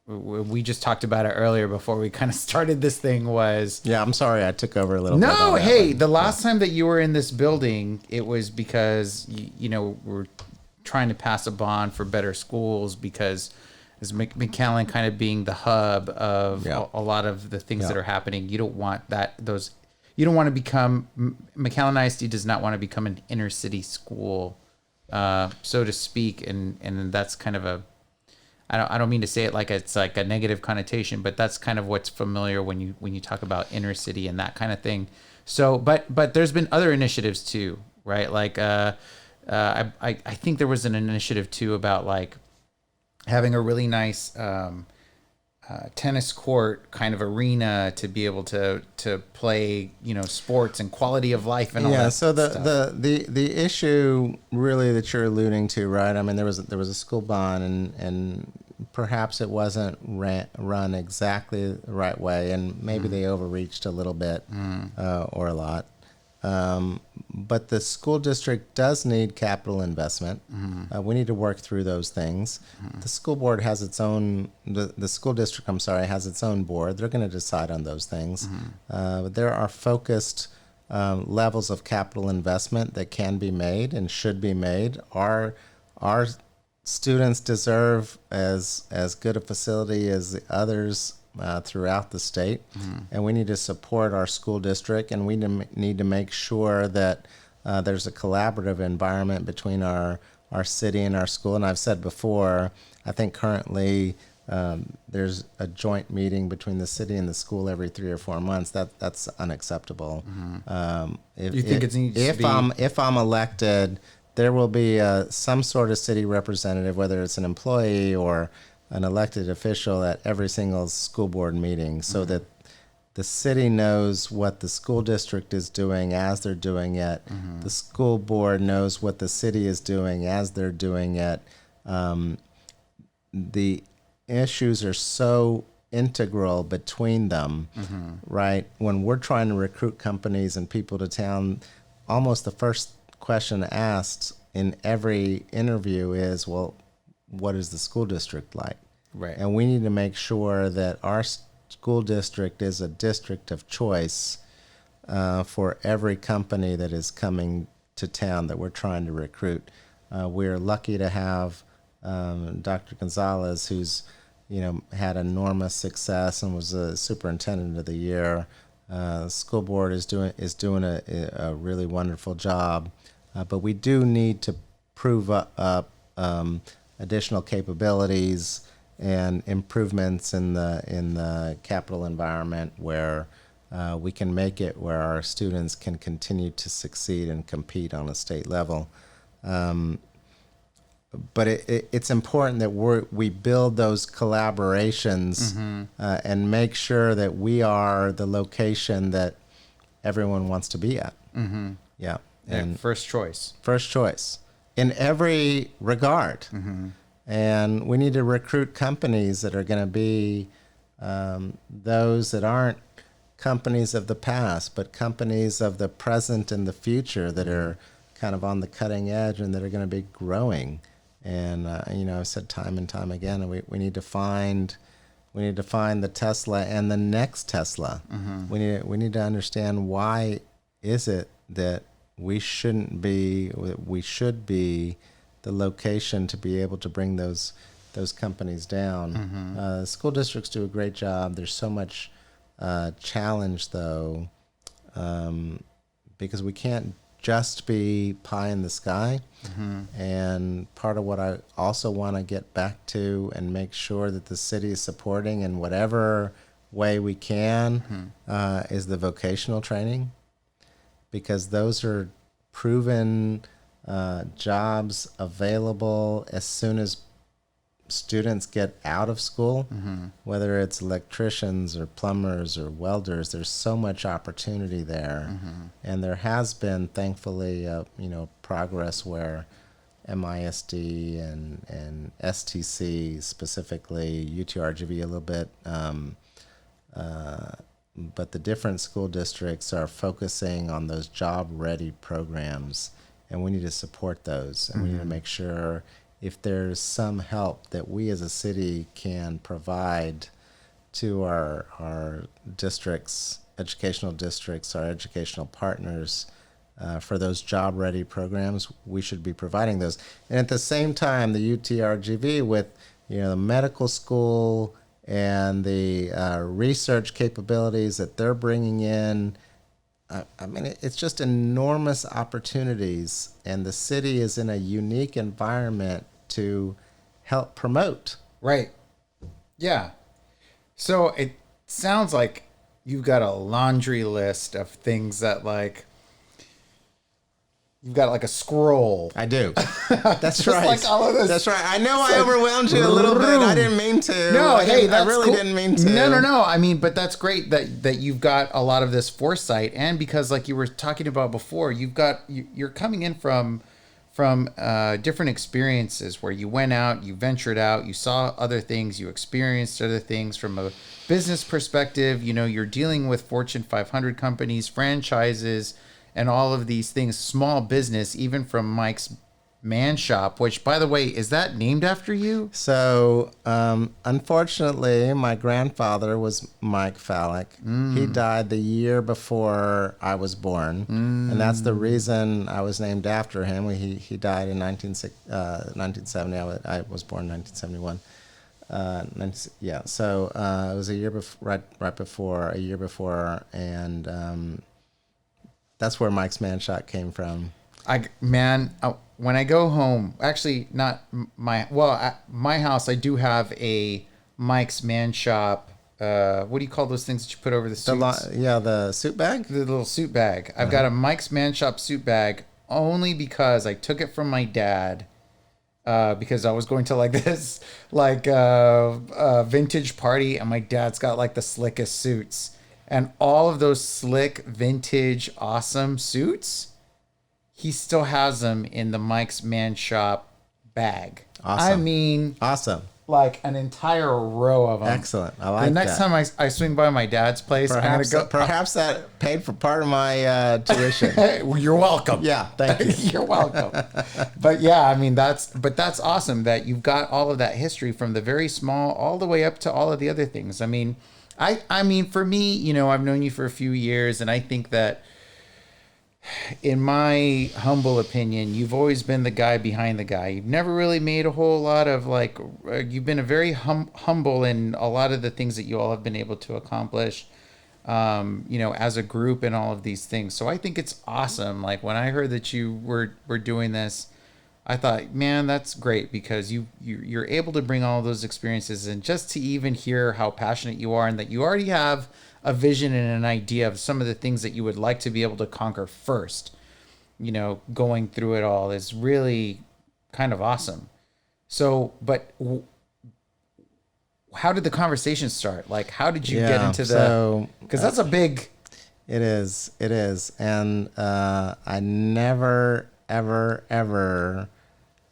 we just talked about it earlier before we kind of started this thing was... Yeah, I'm sorry I took over a little bit. No, hey, the last time that you were in this building, it was because, we're trying to pass a bond for better schools because as McAllen kind of being the hub of a lot of the things that are happening, you don't want you don't want to become, McAllen ISD does not want to become an inner city school, so to speak. And that's kind of I don't mean to say it like it's like a negative connotation, but that's kind of what's familiar when you talk about inner city and that kind of thing. So, but there's been other initiatives too, right? Like, I think there was an initiative too about like having a really nice, tennis court kind of arena to be able to play, sports and quality of life and all that. So the issue really that you're alluding to, right? I mean, there was a school bond and perhaps it wasn't run exactly the right way, and maybe they overreached a little bit or a lot. But the school district does need capital investment. We need to work through those things. The school board has its own, the school district, has its own board. They're going to decide on those things. But there are focused levels of capital investment that can be made and should be made. Our students deserve as good a facility as the others throughout the state, and we need to support our school district, and we need to make sure that there's a collaborative environment between our city and our school. And I've said before, I think currently there's a joint meeting between the city and the school every 3 or 4 months. That's unacceptable. You think it needs to be... If I'm elected, there will be some sort of city representative, whether it's an employee or an elected official, at every single school board meeting, so that the city knows what the school district is doing as they're doing it. The school board knows what the city is doing as they're doing it. The issues are so integral between them, right? When we're trying to recruit companies and people to town, almost the first question asked in every interview is, well, what is the school district like? Right. And we need to make sure that our school district is a district of choice for every company that is coming to town that we're trying to recruit. We're lucky to have Dr. Gonzalez, who's had enormous success and was a superintendent of the year. School board is doing a really wonderful job, but we do need to prove up additional capabilities and improvements in the capital environment where we can make it where our students can continue to succeed and compete on a state level. But it's important that we build those collaborations and make sure that we are the location that everyone wants to be at. Mm-hmm. Yeah. And first choice. First choice in every regard. Mm-hmm. And we need to recruit companies that are going to be those that aren't companies of the past, but companies of the present and the future that are kind of on the cutting edge and that are going to be growing. And I've said time and time again, we need to find the Tesla and the next Tesla. Mm-hmm. We need to understand why is it that we should be the location to be able to bring those companies down. Mm-hmm. School districts do a great job. There's so much challenge though, because we can't just be pie in the sky. Mm-hmm. And part of what I also want to get back to and make sure that the city is supporting in whatever way we can is the vocational training, because those are proven jobs available as soon as students get out of school, whether it's electricians or plumbers or welders. There's so much opportunity there, and there has been, thankfully, progress where MISD and STC, specifically UTRGV a little bit, but the different school districts are focusing on those job-ready programs, and we need to support those, and we need to make sure if there's some help that we as a city can provide to our districts, educational districts, our educational partners, for those job-ready programs, we should be providing those. And at the same time, the UTRGV with the medical school and the research capabilities that they're bringing in, I mean, it's just enormous opportunities, and the city is in a unique environment to help promote. Right. Yeah. So it sounds like you've got a laundry list of things that you've got like a scroll. I do. That's right. Like all of this. That's right. I know I overwhelmed you a little bit. I didn't mean to. No, I really cool. didn't mean to. No. I mean, but that's great that you've got a lot of this foresight, and because like you were talking about before, you're coming in from different experiences where you went out, you ventured out, you saw other things, you experienced other things from a business perspective. You're dealing with Fortune 500 companies, franchises, and all of these things, small business, even from Mike's Man Shop, which, by the way, is that named after you? So, unfortunately, my grandfather was Mike Fallek. He died the year before I was born, and that's the reason I was named after him. He died in 1970. I was born in 1971. So it was a year before, a year before, and that's where Mike's Man Shop came from. When I go home, actually not my house, I do have a Mike's Man Shop. What do you call those things that you put over the suits? The suit bag? The little suit bag. I've got a Mike's Man Shop suit bag only because I took it from my dad because I was going to this vintage party, and my dad's got the slickest suits. And all of those slick, vintage, awesome suits, he still has them in the Mike's Man Shop bag. Awesome. I mean, awesome. like an entire row of them. Excellent. I like The next that. time I swing by my dad's place, I'm gonna go. Perhaps that paid for part of my tuition. Well, you're welcome. Yeah, thank you. You're welcome. But yeah, I mean that's awesome that you've got all of that history from the very small all the way up to all of the other things. I mean, I mean for me, you know, I've known you for a few years, and I think that, in my humble opinion, you've always been the guy behind the guy. You've never really made a whole lot of like. You've been a very humble in a lot of the things that you all have been able to accomplish. You know, as a group and all of these things. So I think it's awesome. Like when I heard that you were doing this, I thought, man, that's great because you're able to bring all those experiences, and just to even hear how passionate you are and that you already have a vision and an idea of some of the things that you would like to be able to conquer first, you know, going through it all is really kind of awesome. So, but how did the conversation start? Like, how did you get into the, because that's a big. It is. And I never, ever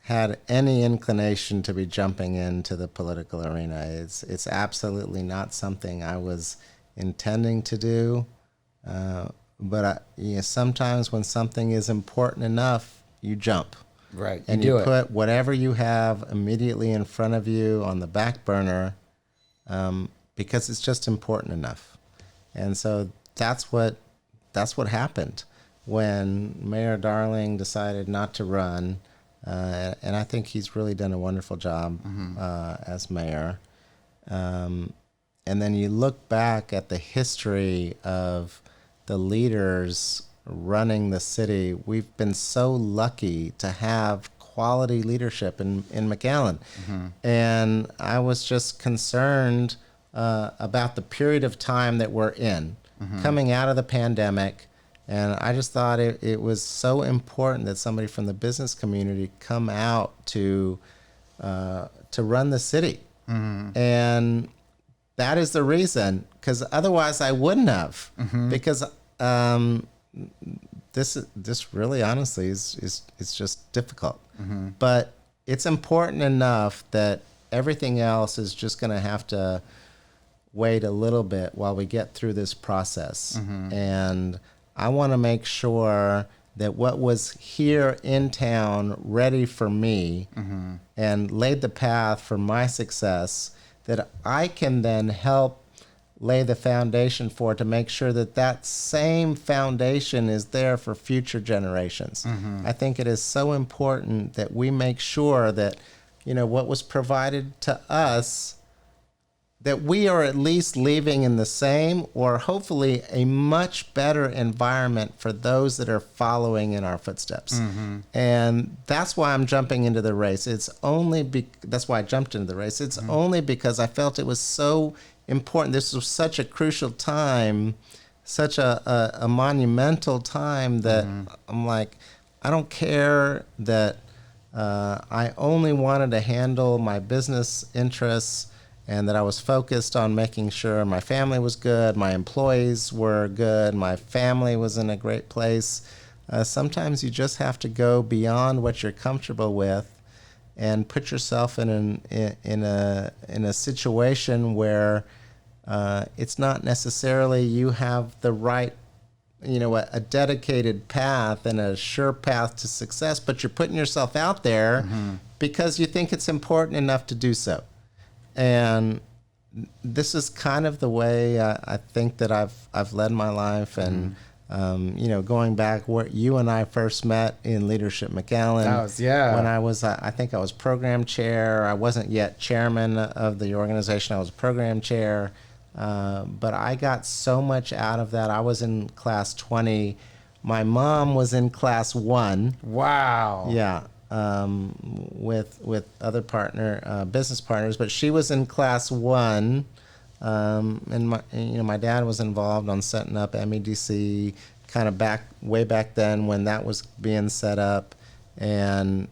had any inclination to be jumping into the political arena. It's absolutely not something I was intending to do. But you know, sometimes when something is important enough, you jump. Right. And you put whatever you have immediately in front of you on the back burner, because it's just important enough. And so that's what happened when Mayor Darling decided not to run. And I think he's really done a wonderful job as mayor. And then you look back at the history of the leaders running the city. We've been so lucky to have quality leadership in McAllen. And I was just concerned about the period of time that we're in, coming out of the pandemic. And I just thought it was so important that somebody from the business community come out to run the city. And that is the reason, because otherwise I wouldn't have. Because this really honestly is just difficult. But it's important enough that everything else is just going to have to wait a little bit while we get through this process. And I want to make sure that what was here in town ready for me and laid the path for my success, that I can then help lay the foundation for, to make sure that that same foundation is there for future generations. I think it is so important that we make sure that, you know, what was provided to us, that we are at least leaving in the same, or hopefully a much better environment for those that are following in our footsteps. And that's why I'm jumping into the race. That's why I jumped into the race. It's only because I felt it was so important. This was such a crucial time, such a monumental time, that I'm like, I don't care that I only wanted to handle my business interests, and that I was focused on making sure my family was good, my employees were good, my family was in a great place. Sometimes you just have to go beyond what you're comfortable with and put yourself in a situation where it's not necessarily you have the right, you know, a dedicated path and a sure path to success, but you're putting yourself out there because you think it's important enough to do so. And this is kind of the way I think that I've led my life. And you know, going back where you and I first met in Leadership McAllen, when I was, I think I was program chair. I wasn't yet chairman of the organization. I was program chair, but I got so much out of that. I was in class 20. My mom was in class 1. Wow. Yeah. With other business partners, but she was in class 1, and my dad was involved on setting up MEDC, kind of way back then when that was being set up. And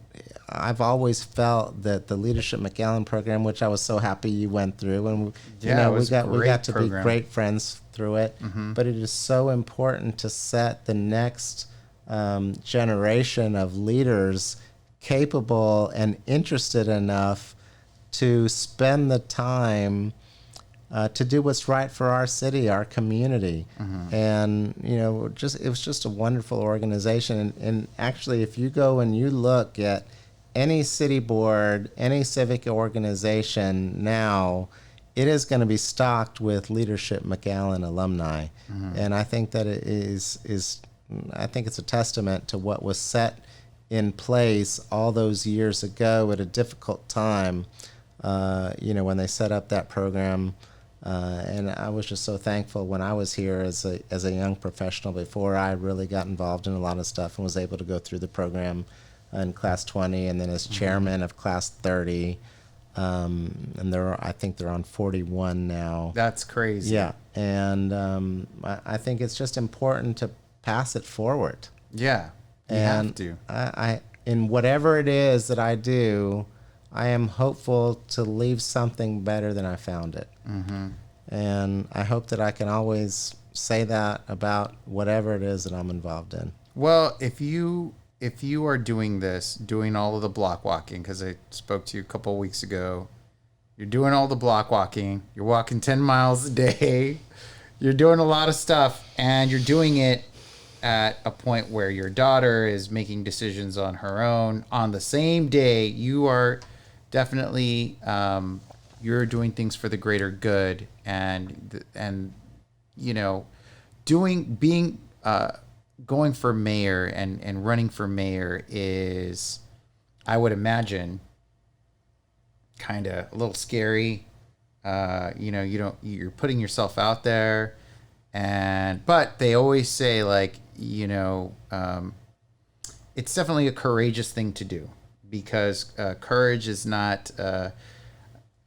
I've always felt that the Leadership McAllen program, which I was so happy you went through, and we got to be great friends through it. But it is so important to set the next generation of leaders capable and interested enough to spend the time to do what's right for our city, our community. And, it was just a wonderful organization. And actually, if you go and you look at any city board, any civic organization now, it is going to be stocked with Leadership McAllen alumni. And I think that it I think it's a testament to what was set in place all those years ago at a difficult time, when they set up that program. And I was just so thankful when I was here as a young professional before I really got involved in a lot of stuff and was able to go through the program in Class 20 and then as chairman of Class 30. And I think they're on 41 now. That's crazy. Yeah. And I think it's just important to pass it forward. Yeah. You have to. I in whatever it is that I do, I am hopeful to leave something better than I found it. And I hope that I can always say that about whatever it is that I'm involved in. Well, if you are doing all of the block walking, because I spoke to you a couple of weeks ago, you're doing all the block walking, you're walking 10 miles a day, you're doing a lot of stuff, and you're doing it at a point where your daughter is making decisions on her own on the same day, you are definitely you're doing things for the greater good, and going for mayor and running for mayor is, I would imagine, kind of a little scary. You're putting yourself out there, but they always say, like, it's definitely a courageous thing to do, because courage is not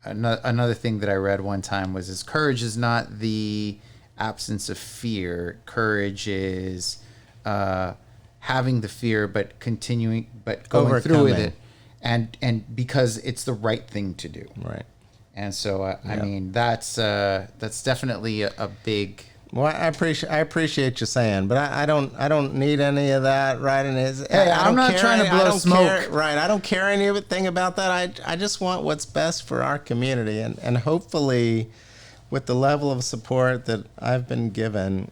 another thing that I read one time was courage is not the absence of fear. Courage is having the fear, but going through with it, and because it's the right thing to do. Right. And so I mean that's definitely a big. Well, I appreciate you saying, but I don't need any of that right in his. Hey, I'm not trying to blow smoke. Right, I don't care anything about that. I just want what's best for our community, and hopefully, with the level of support that I've been given,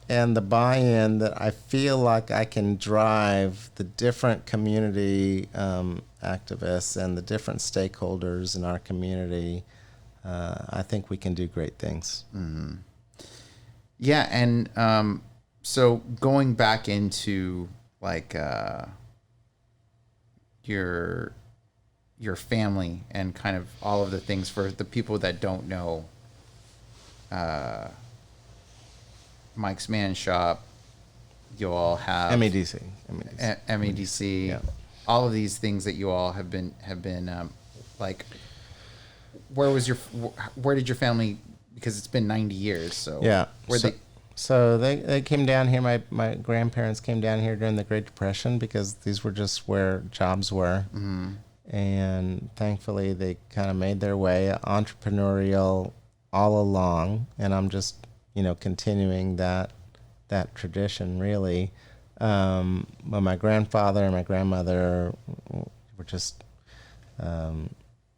and the buy-in that I feel like I can drive the different community activists and the different stakeholders in our community, I think we can do great things. Mm-hmm. Yeah, and so going back into like your family and kind of all of the things for the people that don't know, Mike's Man Shop, you all have MEDC, MEDC, all of these things that you all have been like. Where did your family? Because it's been 90 years, so yeah. So they came down here. My grandparents came down here during the Great Depression because these were just where jobs were, and thankfully they kind of made their way entrepreneurial all along. And I'm just continuing that tradition really. But my grandfather and my grandmother were just.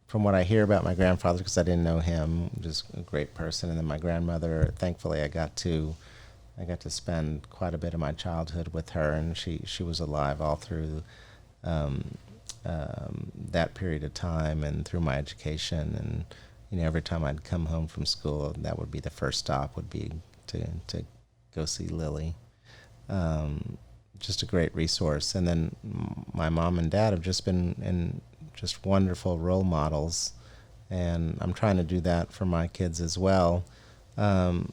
From what I hear about my grandfather, because I didn't know him, just a great person, and then my grandmother, thankfully I got to spend quite a bit of my childhood with her, and she was alive all through that period of time and through my education. And every time I'd come home from school, that would be the first stop, would be to go see Lily. Just a great resource. And then my mom and dad have just been just wonderful role models, and I'm trying to do that for my kids as well. But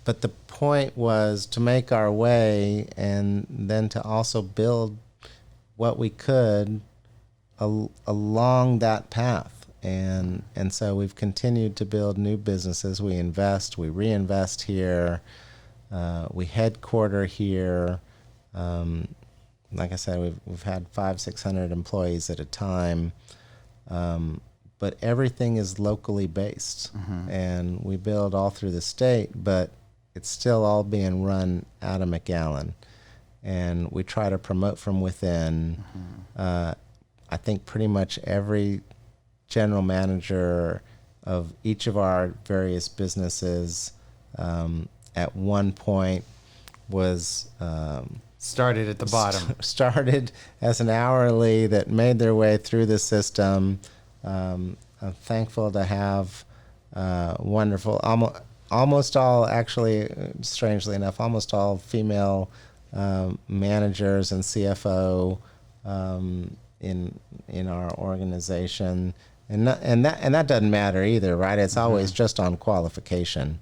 the point was to make our way and then to also build what we could along that path. And so we've continued to build new businesses. We reinvest here. We headquarter here. Like I said, we've had 500-600 employees at a time, but everything is locally based, and we build all through the state, but it's still all being run out of McAllen, and we try to promote from within. I think pretty much every general manager of each of our various businesses. At one point was Started at the bottom. Started as an hourly that made their way through the system. I'm thankful to have wonderful, almost all, actually, strangely enough, almost all female managers and CFO in our organization, and that doesn't matter either, right? It's always just on qualification.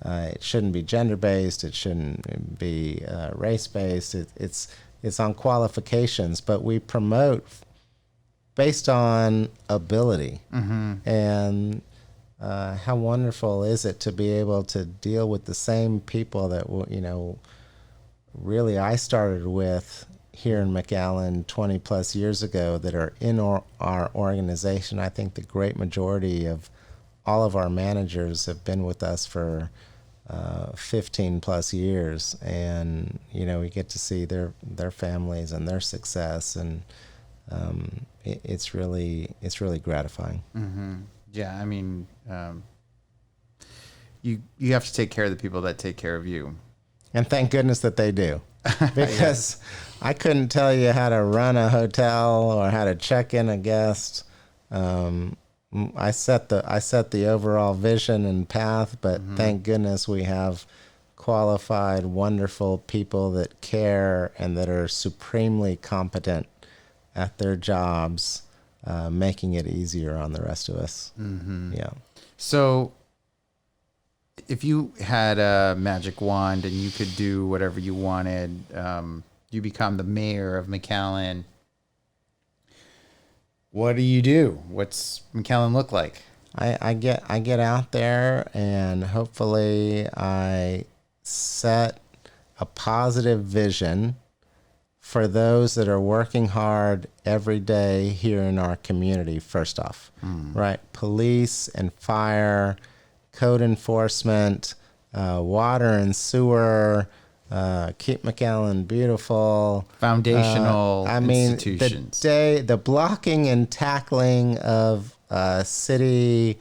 It shouldn't be gender based. It shouldn't be race based. It's on qualifications, but we promote based on ability. And how wonderful is it to be able to deal with the same people that really I started with here in McAllen 20 plus years ago that are in our organization. I think the great majority of all of our managers have been with us for 15 plus years, and we get to see their families and their success, and it's really gratifying. Yeah, I mean, you have to take care of the people that take care of you, and thank goodness that they do, because I couldn't tell you how to run a hotel or how to check in a guest. I set the overall vision and path, but thank goodness we have qualified, wonderful people that care and that are supremely competent at their jobs, making it easier on the rest of us. Yeah. So if you had a magic wand and you could do whatever you wanted, you become the mayor of McAllen. What do? What's McAllen look like? I get out there, and hopefully I set a positive vision for those that are working hard every day here in our community. First off, right? Police and fire, code enforcement, water and sewer, keep McAllen beautiful. Foundational institutions. The blocking and tackling of city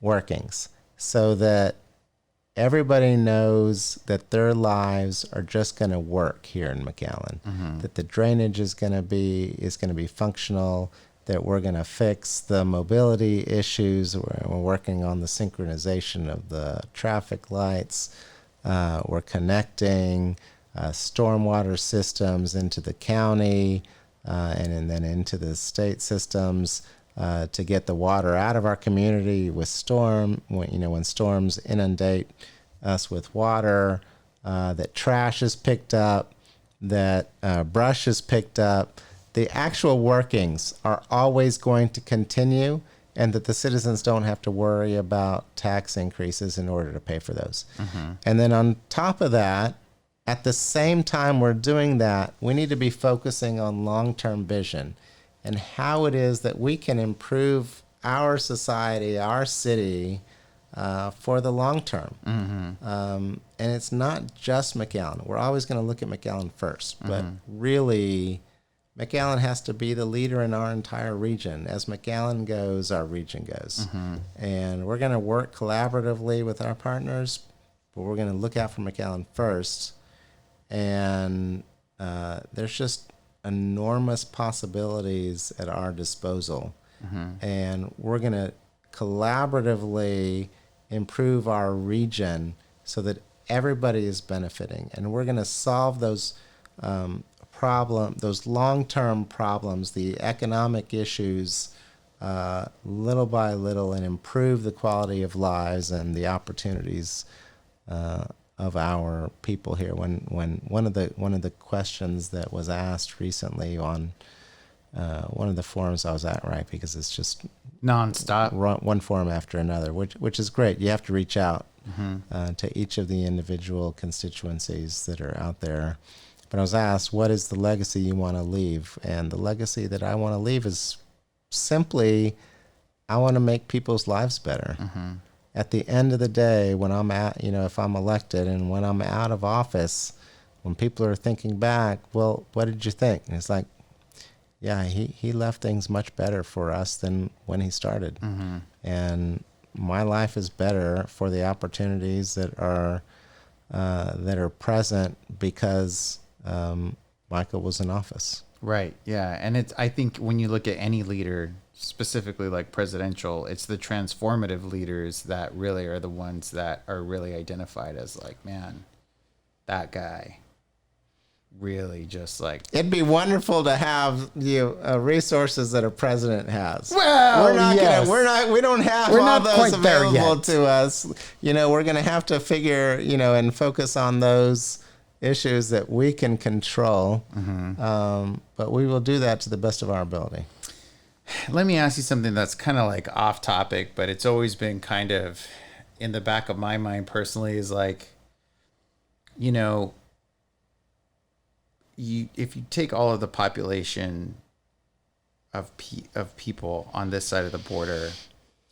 workings, so that everybody knows that their lives are just going to work here in McAllen. That the drainage is going to be functional. That we're going to fix the mobility issues. We're working on the synchronization of the traffic lights. We're connecting stormwater systems into the county and then into the state systems to get the water out of our community with when storms inundate us with water, that trash is picked up, that brush is picked up. The actual workings are always going to continue, and that the citizens don't have to worry about tax increases in order to pay for those. And then on top of that, at the same time we're doing that, we need to be focusing on long-term vision and how it is that we can improve our society, our city, for the long term. And it's not just McAllen. We're always going to look at McAllen first, but really McAllen has to be the leader in our entire region. As McAllen goes, our region goes. And we're going to work collaboratively with our partners, but we're going to look out for McAllen first. And there's just enormous possibilities at our disposal. And we're going to collaboratively improve our region so that everybody is benefiting. And we're going to solve those those long-term problems, the economic issues, little by little, and improve the quality of lives and the opportunities of our people here. When one of the questions that was asked recently on one of the forums I was at, right, because it's just nonstop, one forum after another, which is great. You have to reach out to each of the individual constituencies that are out there. But I was asked, what is the legacy you want to leave? And the legacy that I want to leave is simply, I want to make people's lives better. At the end of the day, when I'm if I'm elected and when I'm out of office, when people are thinking back, well, what did you think? And it's like, yeah, he left things much better for us than when he started. And my life is better for the opportunities that are present because Michael was in office. Right. Yeah. And I think when you look at any leader, specifically like presidential, it's the transformative leaders that really are the ones that are really identified as like, man, that guy really just like. It'd be wonderful to have resources that a president has. Well, we don't have all those available to us. We're going to have to figure, and focus on those issues that we can control. But we will do that to the best of our ability. Let me ask you something that's kind of like off topic, but it's always been kind of in the back of my mind personally is like, if you take all of the population of people on this side of the border,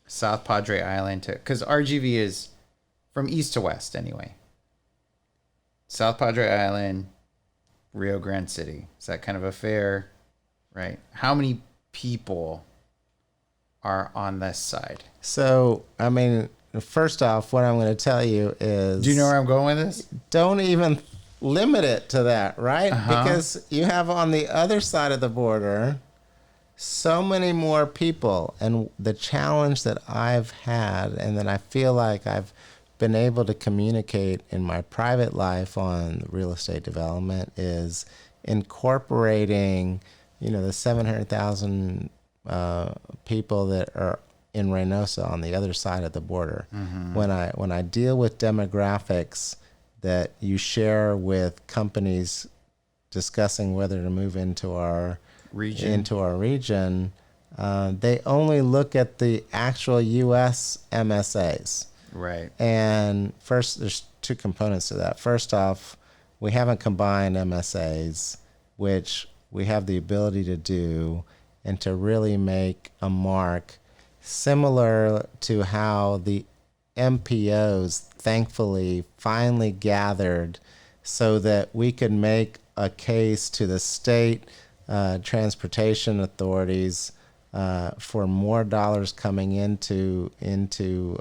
South Padre Island because RGV is from east to west anyway. South Padre Island, Rio Grande City. Is that kind of a fair, right? How many people are on this side? So, I mean, first off, what I'm going to tell you is... Do you know where I'm going with this? Don't even limit it to that, right? Because you have on the other side of the border so many more people. And the challenge that I've had and that I feel like I've been able to communicate in my private life on real estate development is incorporating, the 700,000 people that are in Reynosa on the other side of the border. When I deal with demographics that you share with companies discussing whether to move into our region, they only look at the actual U.S. MSAs. Right. And first, there's two components to that. First off, we haven't combined MSAs, which we have the ability to do, and to really make a mark similar to how the MPOs thankfully finally gathered so that we could make a case to the state transportation authorities for more dollars coming into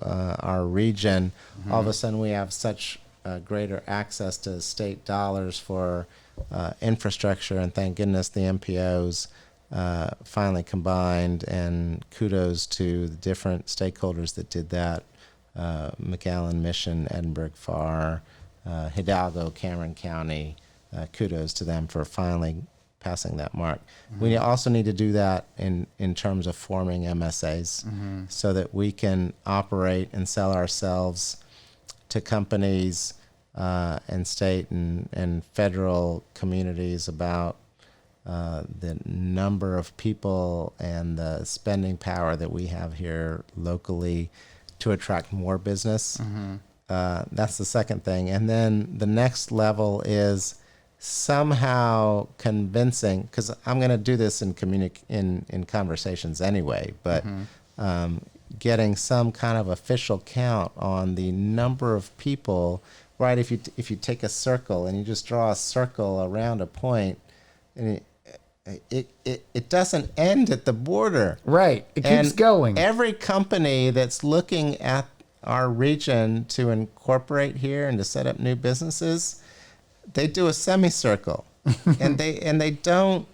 our region. All of a sudden we have such greater access to state dollars for infrastructure, and thank goodness the MPOs finally combined, and kudos to the different stakeholders that did that. McAllen, Mission, Edinburgh, Farr, Hidalgo, Cameron County, kudos to them for finally passing that mark. We also need to do that in terms of forming MSAs so that we can operate and sell ourselves to companies and state and federal communities about the number of people and the spending power that we have here locally to attract more business. That's the second thing. And then the next level is somehow convincing, because I'm going to do this in conversations anyway, but getting some kind of official count on the number of people, right? If you take a circle and you just draw a circle around a point, and it doesn't end at the border. Right. It keeps going. Every company that's looking at our region to incorporate here and to set up new businesses, they do a semicircle. and they don't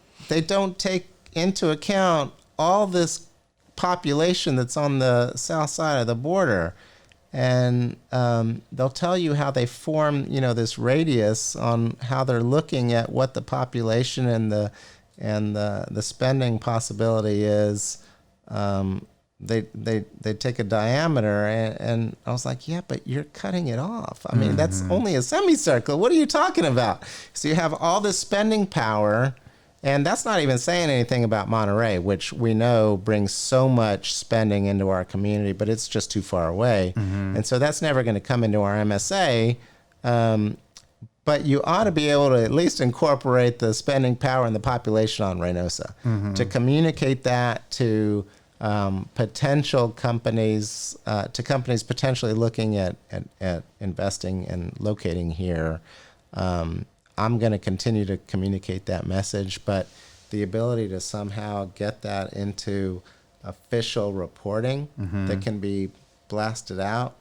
take into account all this population that's on the south side of the border. And they'll tell you how they form, this radius on how they're looking at what the population and the spending possibility is. They take a diameter, and I was like, yeah, but you're cutting it off. I mean, that's only a semicircle. What are you talking about? So you have all this spending power, and that's not even saying anything about Monterey, which we know brings so much spending into our community, but it's just too far away. And so that's never going to come into our MSA. But you ought to be able to at least incorporate the spending power and the population on Reynosa to communicate that to potential companies, to companies potentially looking at investing and locating here. I'm going to continue to communicate that message, but the ability to somehow get that into official reporting that can be blasted out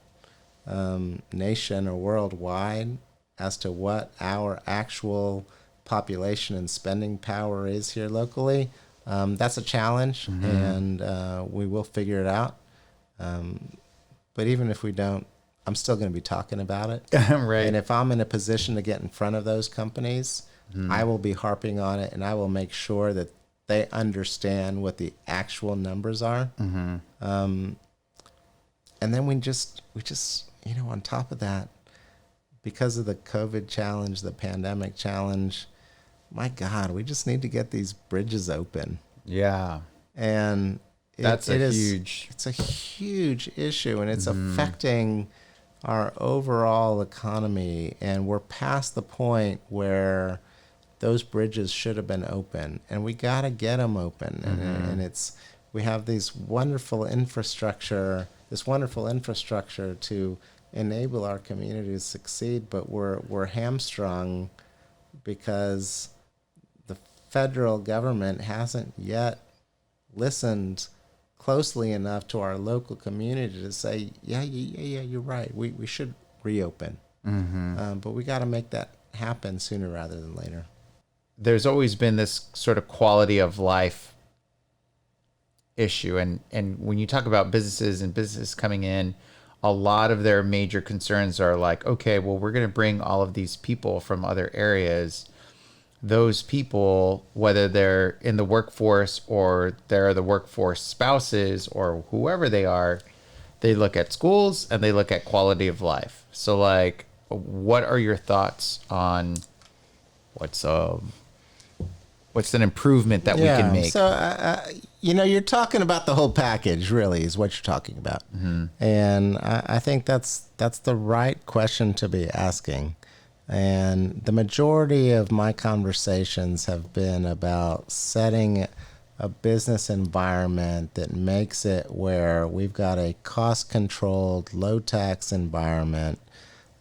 nation or worldwide as to what our actual population and spending power is here locally, that's a challenge, and we will figure it out. But even if we don't, I'm still going to be talking about it. Right. And if I'm in a position to get in front of those companies, I will be harping on it, and I will make sure that they understand what the actual numbers are. And then we just, on top of that, because of the COVID challenge, the pandemic challenge, my God, we just need to get these bridges open. Yeah. And it's a huge issue, and it's affecting our overall economy. And we're past the point where those bridges should have been open, and we got to get them open. And we have this wonderful infrastructure to enable our community to succeed, but we're hamstrung because the federal government hasn't yet listened closely enough to our local community to say, yeah, you're right. We should reopen. But we got to make that happen sooner rather than later. There's always been this sort of quality of life issue. And when you talk about businesses coming in, a lot of their major concerns are like, okay, well, we're going to bring all of these people from other areas. Those people, whether they're in the workforce or they're the workforce spouses or whoever they are, they look at schools and they look at quality of life. So, like, what are your thoughts on what's an improvement that we can make? So, you're talking about the whole package, really, is what you're talking about. And I think that's the right question to be asking. And the majority of my conversations have been about setting a business environment that makes it where we've got a cost-controlled, low-tax environment,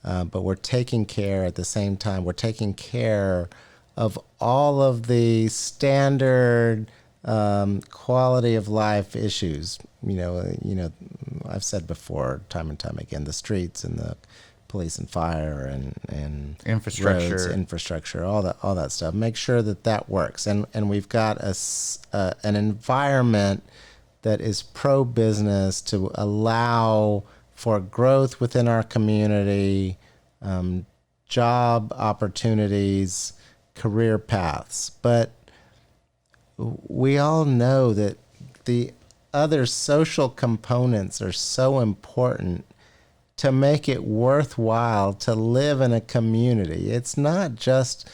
but we're taking care at the same time. We're taking care of all of the standard quality of life issues. I've said before, time and time again, the streets and the police and fire and infrastructure, all that stuff. Make sure that works, and we've got an environment that is pro-business to allow for growth within our community, job opportunities, career paths. But we all know that the other social components are so important to make it worthwhile to live in a community. It's not just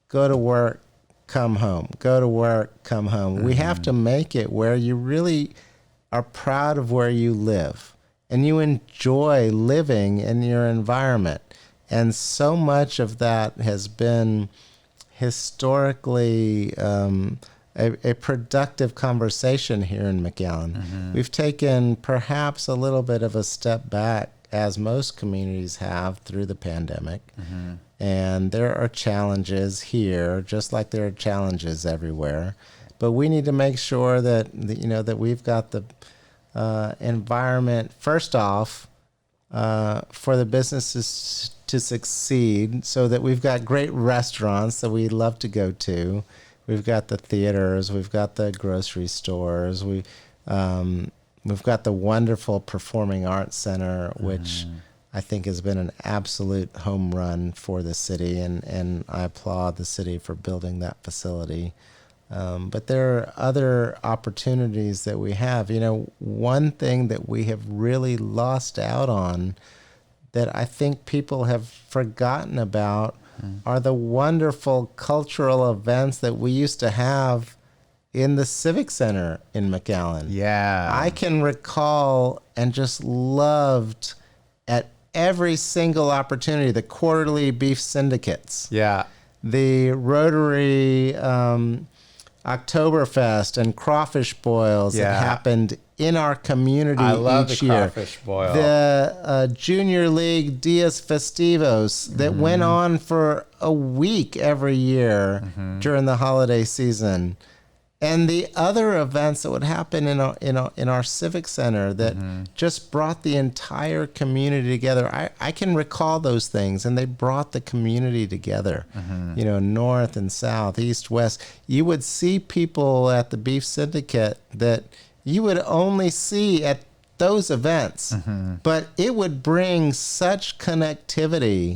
go to work, come home, go to work, come home. We have to make it where you really are proud of where you live and you enjoy living in your environment. And so much of that has been historically a productive conversation here in McAllen. We've taken perhaps a little bit of a step back, as most communities have through the pandemic. And there are challenges here, just like there are challenges everywhere. But we need to make sure that we've got the environment, first off, for the businesses to succeed, so that we've got great restaurants that we love to go to. We've got the theaters, we've got the grocery stores, we've got the wonderful Performing Arts Center, which I think has been an absolute home run for the city, and I applaud the city for building that facility. But there are other opportunities that we have. One thing that we have really lost out on that I think people have forgotten about are the wonderful cultural events that we used to have in the Civic Center in McAllen. Yeah. I can recall and just loved at every single opportunity the quarterly beef syndicates. Yeah. The Rotary, Oktoberfest and crawfish boils Yeah. that happened in our community I love each the year. crawfish boil. The Junior League Dias Festivos that went on for a week every year during the holiday season. And the other events that would happen in our civic center that just brought the entire community together. I can recall those things, and they brought the community together. North and south, east, west. You would see people at the Beef Syndicate that you would only see at those events, but it would bring such connectivity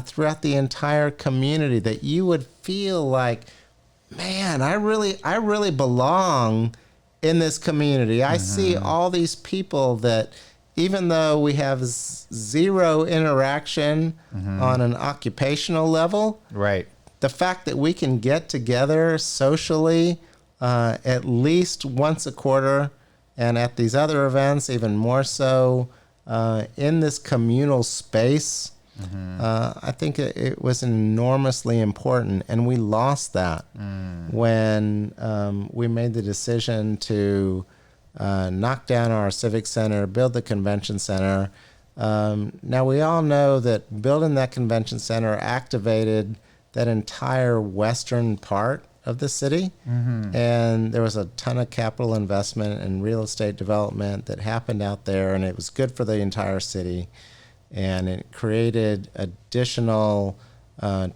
throughout the entire community that you would feel like, man, I really belong in this community. I see all these people that, even though we have zero interaction on an occupational level, Right. the fact that we can get together socially at least once a quarter, and at these other events even more so, in this communal space, I think it was enormously important, and we lost that when we made the decision to knock down our civic center, build the convention center. Now, we all know that building that convention center activated that entire western part of the city, and there was a ton of capital investment and real estate development that happened out there, and it was good for the entire city. And it created additional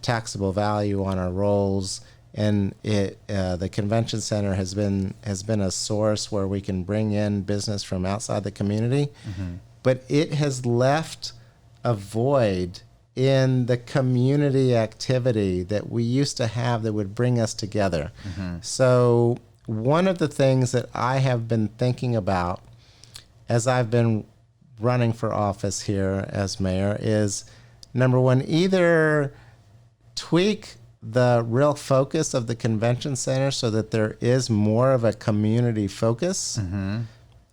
taxable value on our rolls, and the convention center has been a source where we can bring in business from outside the community, but it has left a void in the community activity that we used to have that would bring us together. So one of the things that I have been thinking about as I've been running for office here as mayor is, number one, either tweak the real focus of the convention center so that there is more of a community focus, and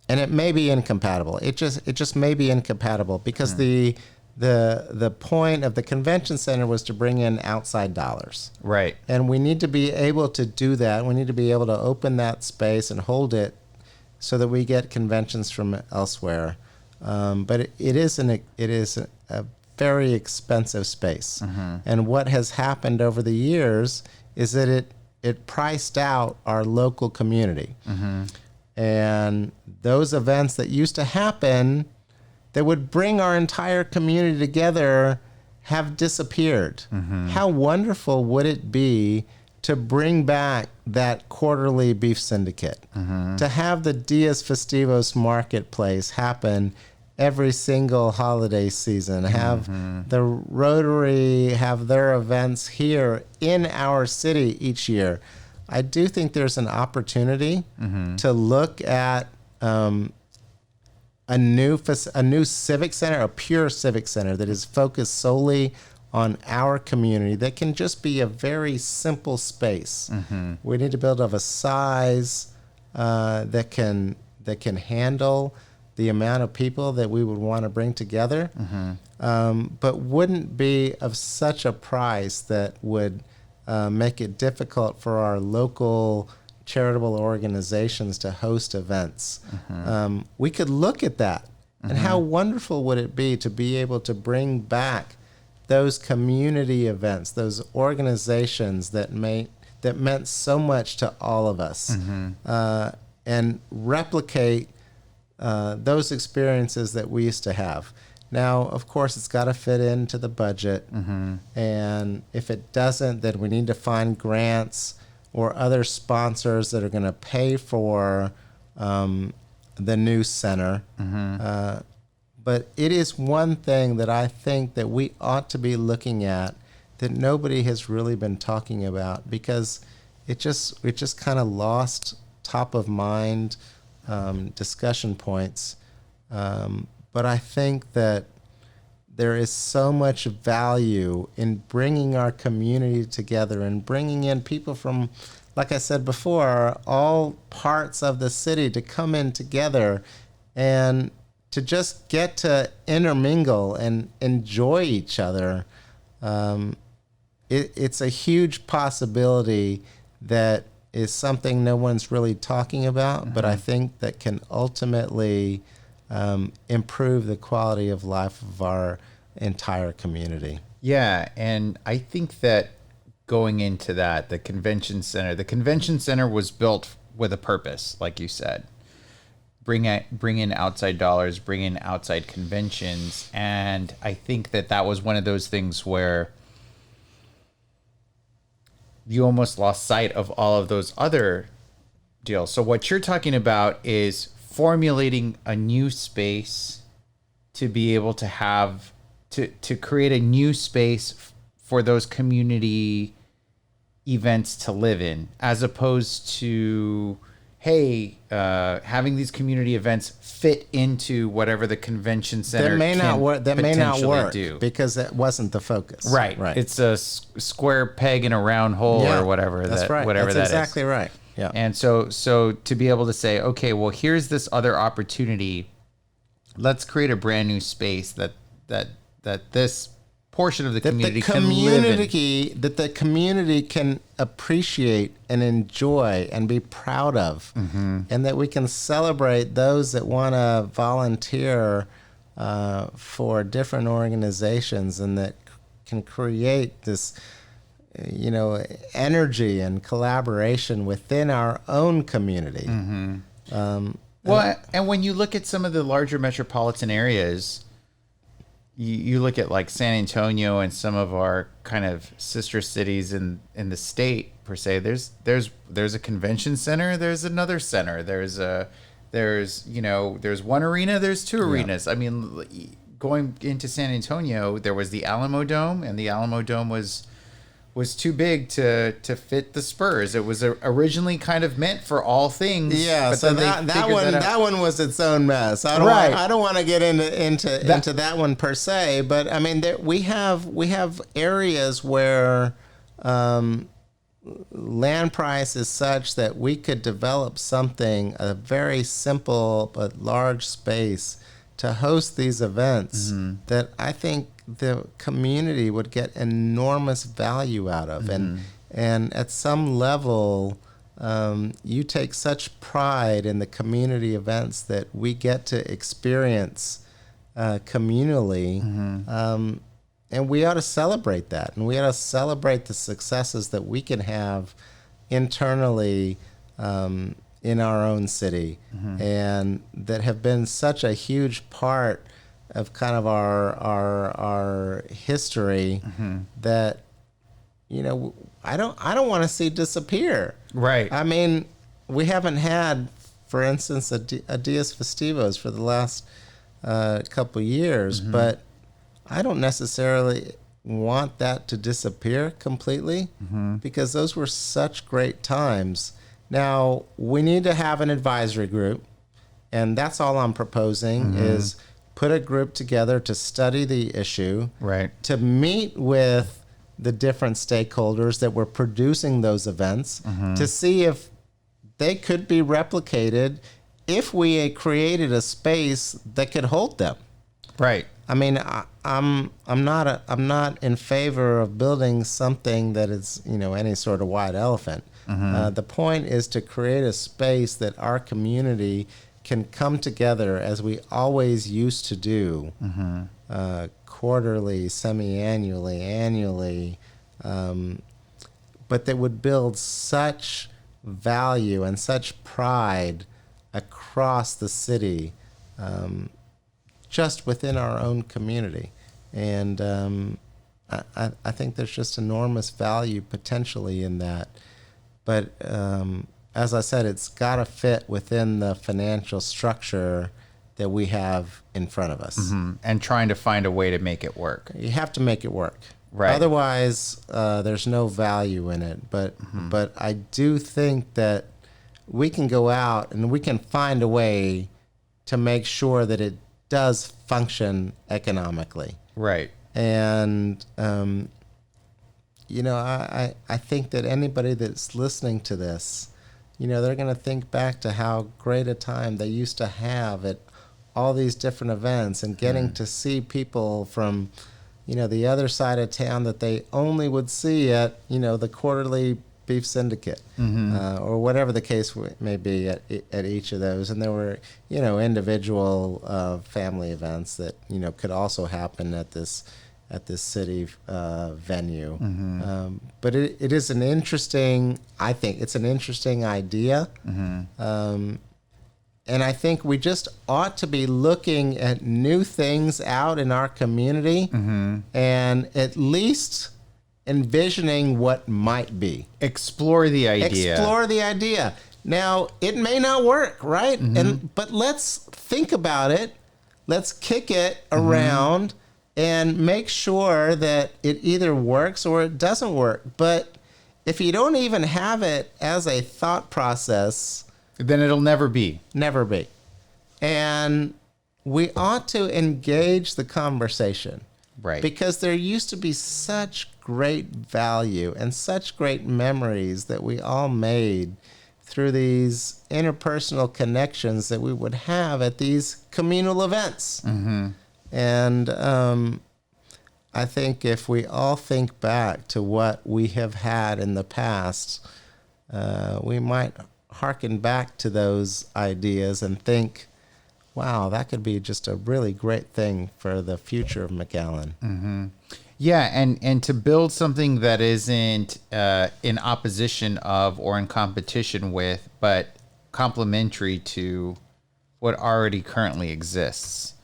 it may be incompatible. It just may be incompatible because the point of the convention center was to bring in outside dollars. Right. And we need to be able to do that. We need to be able to open that space and hold it so that we get conventions from elsewhere. But it is a very expensive space. And what has happened over the years is that it priced out our local community. And those events that used to happen that would bring our entire community together have disappeared. How wonderful would it be to bring back that quarterly beef syndicate, to have the Dias Festivos marketplace happen every single holiday season, have the Rotary have their events here in our city each year. I do think there's an opportunity to look at a new civic center, a pure civic center that is focused solely on our community, that can just be a very simple space. We need to build of a size that can handle the amount of people that we would want to bring together, but wouldn't be of such a price that would make it difficult for our local charitable organizations to host events. We could look at that, and how wonderful would it be to be able to bring back those community events, those organizations that meant so much to all of us, and replicate those experiences that we used to have. Now, of course, it's got to fit into the budget, and if it doesn't, then we need to find grants or other sponsors that are going to pay for the new center. But it is one thing that I think that we ought to be looking at that nobody has really been talking about, because it just kind of lost top of mind discussion points. But I think that there is so much value in bringing our community together and bringing in people from, like I said before, all parts of the city to come in together and to just get to intermingle and enjoy each other. It's a huge possibility that is something no one's really talking about, but I think that can ultimately improve the quality of life of our entire community. Yeah, and I think that going into that, the convention center was built with a purpose, like you said. Bring in outside dollars, bring in outside conventions, and I think that was one of those things where you almost lost sight of all of those other deals. So what you're talking about is formulating a new space to be able to have to create a new space for those community events to live in, as opposed to, hey, having these community events fit into whatever the convention center That may not work. That may not work do. because that wasn't the focus. Right. It's a square peg in a round hole, or whatever. That's right. Whatever that's that exactly is. right. Yeah. And so to be able to say, okay, well, here's this other opportunity. Let's create a brand new space that this portion of the community can live in. That the community can appreciate and enjoy and be proud of, and that we can celebrate those that want to volunteer for different organizations, and that can create this, energy and collaboration within our own community. Well, and when you look at some of the larger metropolitan areas, you look at like San Antonio and some of our kind of sister cities in the state per se. There's a convention center. There's another center. There's one arena. There's two arenas. I mean, going into San Antonio, there was the Alamo Dome, and the Alamo Dome was too big to fit the Spurs. It was originally kind of meant for all things. Yeah, but so that one was its own mess. I don't want to get into that one per se, but I mean we have areas where land price is such that we could develop a very simple but large space to host these events that I think the community would get enormous value out of. And at some level, you take such pride in the community events that we get to experience communally, and we ought to celebrate that, and we ought to celebrate the successes that we can have internally in our own city, and that have been such a huge part of kind of our history that I don't want to see disappear. Right. I mean, we haven't had, for instance, a Dias Festivos for the last couple of years, but I don't necessarily want that to disappear completely, because those were such great times. Now, we need to have an advisory group, and that's all I'm proposing is put a group together to study the issue, to meet with the different stakeholders that were producing those events, to see if they could be replicated if we created a space that could hold them. Right. I mean, I'm not in favor of building something that is any sort of white elephant. The point is to create a space that our community can come together as we always used to do, quarterly, semi-annually, annually, but that would build such value and such pride across the city, just within our own community. And I think there's just enormous value potentially in that. But as I said, it's got to fit within the financial structure that we have in front of us. And trying to find a way to make it work. You have to make it work. Right. Otherwise, there's no value in it. But I do think that we can go out and we can find a way to make sure that it does function economically. Right. And I think that anybody that's listening to this, they're going to think back to how great a time they used to have at all these different events, and getting to see people from, the other side of town that they only would see at, the quarterly Beef Syndicate, or whatever the case may be at each of those. And there were, individual family events that, could also happen at this city venue. But it is I think it's an interesting idea. And I think we just ought to be looking at new things out in our community and at least envisioning what might be. Explore the idea. Now, it may not work, right? But let's think about it. Let's kick it around and make sure that it either works or it doesn't work. But if you don't even have it as a thought process, then it'll never be. Never be. And we ought to engage the conversation. Right. Because there used to be such great value and such great memories that we all made through these interpersonal connections that we would have at these communal events. And I think if we all think back to what we have had in the past, we might hearken back to those ideas and think, wow, that could be just a really great thing for the future of McAllen. Yeah, and to build something that isn't in opposition of or in competition with, but complementary to what already currently exists.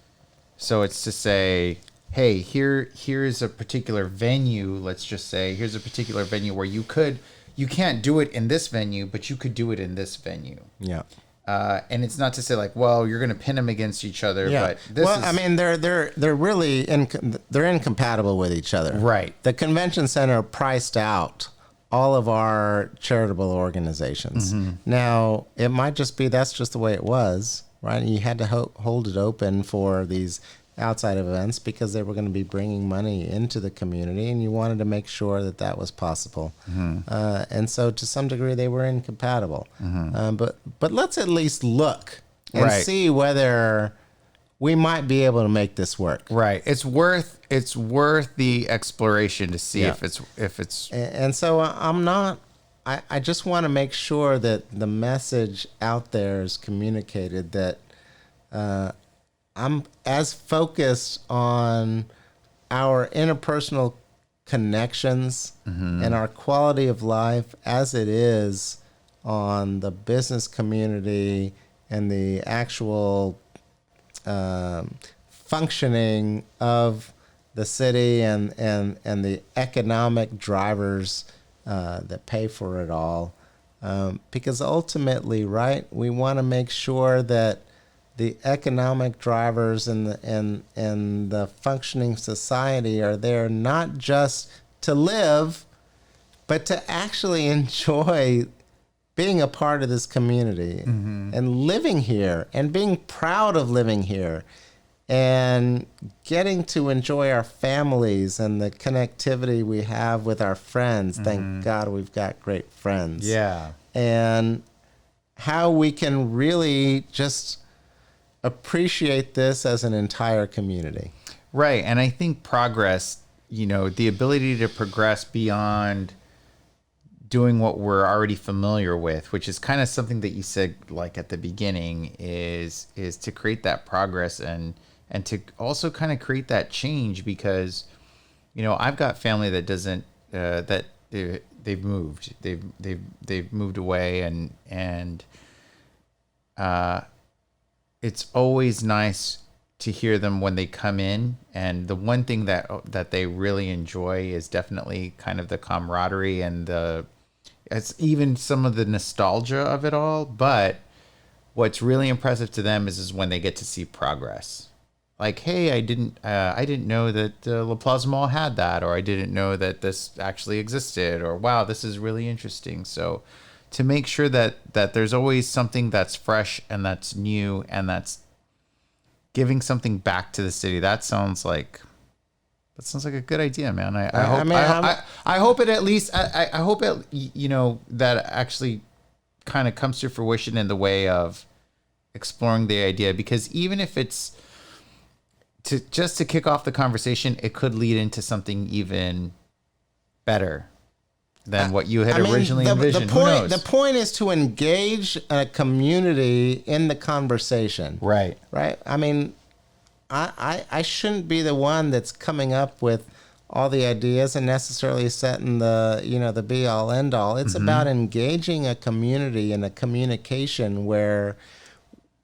So it's to say, hey, here's a particular venue, let's just say, here's a particular venue where you can't do it in this venue, but you could do it in this venue. Yeah. And it's not to say like, well, you're going to pin them against each other, Yeah. but I mean, they're really they're incompatible with each other. Right. The convention center priced out all of our charitable organizations. Now, it might just be that's just the way it was, right? And you had to hold it open for these outside events because they were going to be bringing money into the community, and you wanted to make sure that that was possible. And so to some degree they were incompatible. But let's at least look and see whether we might be able to make this work. Right. It's worth the exploration to see if it's And so I just want to make sure that the message out there is communicated that I'm as focused on our interpersonal connections and our quality of life as it is on the business community and the actual functioning of the city and the economic drivers that pay for it all. Because ultimately, right, we want to make sure that the economic drivers and the functioning society are there not just to live, but to actually enjoy being a part of this community and living here and being proud of living here and getting to enjoy our families and the connectivity we have with our friends. Thank God we've got great friends. Yeah. And how we can really just appreciate this as an entire community. Right. And I think progress, the ability to progress beyond doing what we're already familiar with, which is kind of something that you said like at the beginning, is to create that progress and to also kind of create that change, because I've got family that doesn't that they've moved. They've moved away and it's always nice to hear them when they come in. And the one thing that they really enjoy is definitely kind of the camaraderie and it's even some of the nostalgia of it all. But what's really impressive to them is when they get to see progress. Like, hey, I didn't know that La Plaza Mall had that, or I didn't know that this actually existed, or wow, this is really interesting. So to make sure that there's always something that's fresh and that's new and that's giving something back to the city. That sounds like a good idea, man. I hope it at least, I hope it, that actually kind of comes to fruition in the way of exploring the idea, because even if it's just to kick off the conversation, it could lead into something even better. than what you had originally the envisioned. point, Who knows? The point is to engage a community in the conversation. Right. Right. I mean, I shouldn't be the one that's coming up with all the ideas and necessarily setting the be all end all. It's about engaging a community in a communication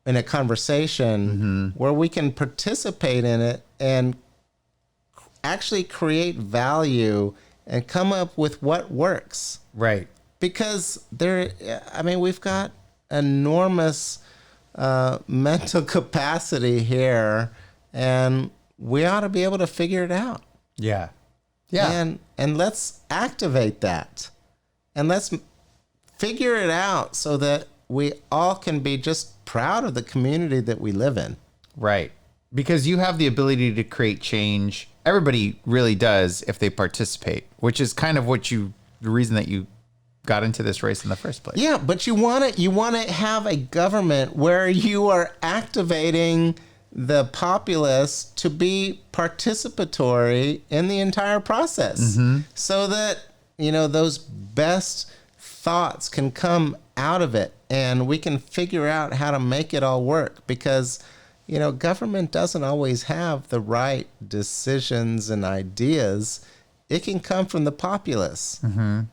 in a conversation where we can participate in it and actually create value and come up with what works. Right. Because we've got enormous mental capacity here, and we ought to be able to figure it out. Yeah. Yeah. And let's activate that. And let's figure it out so that we all can be just proud of the community that we live in. Right. Because you have the ability to create change. Everybody really does if they participate, which is kind of the reason that you got into this race in the first place. Yeah, but you want to have a government where you are activating the populace to be participatory in the entire process, so that those best thoughts can come out of it, and we can figure out how to make it all work. Because government doesn't always have the right decisions and ideas. It can come from the populace,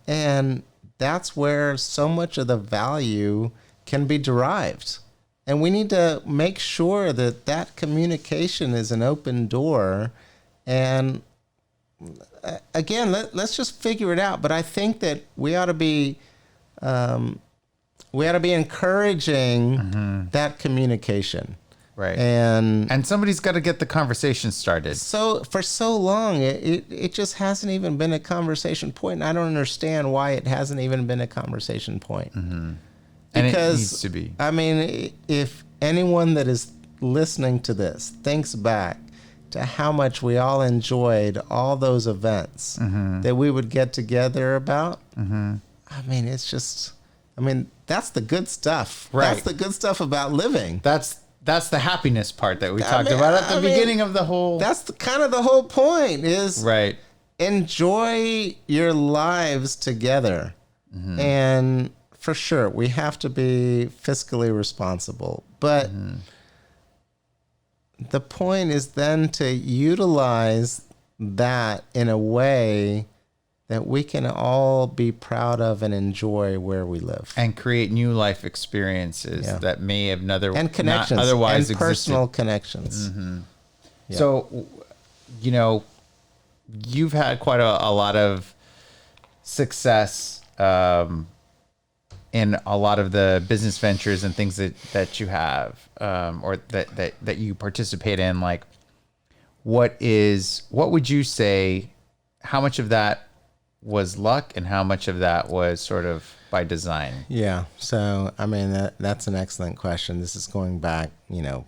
and that's where so much of the value can be derived. And we need to make sure that communication is an open door. And again, let's just figure it out. But I think that we ought to be encouraging that communication. Right. And somebody's got to get the conversation started. So for so long, it just hasn't even been a conversation point. And I don't understand why it hasn't even been a conversation point. And because, it needs to be. I mean, if anyone that is listening to this thinks back to how much we all enjoyed all those events that we would get together about, I mean, it's just, that's the good stuff. Right. That's the good stuff about living. That's the happiness part that we talked about at the beginning of the whole. That's kind of the whole point is right. Enjoy your lives together. And for sure, we have to be fiscally responsible. But the point is then to utilize that in a way that we can all be proud of and enjoy where we live. And create new life experiences that may have and connections, not otherwise and existed. Personal connections. Yeah. So, you've had quite a lot of success in a lot of the business ventures and things that you have, or that you participate in. Like, what would you say, how much of that was luck and how much of that was sort of by design? Yeah. So, that's an excellent question. This is going back,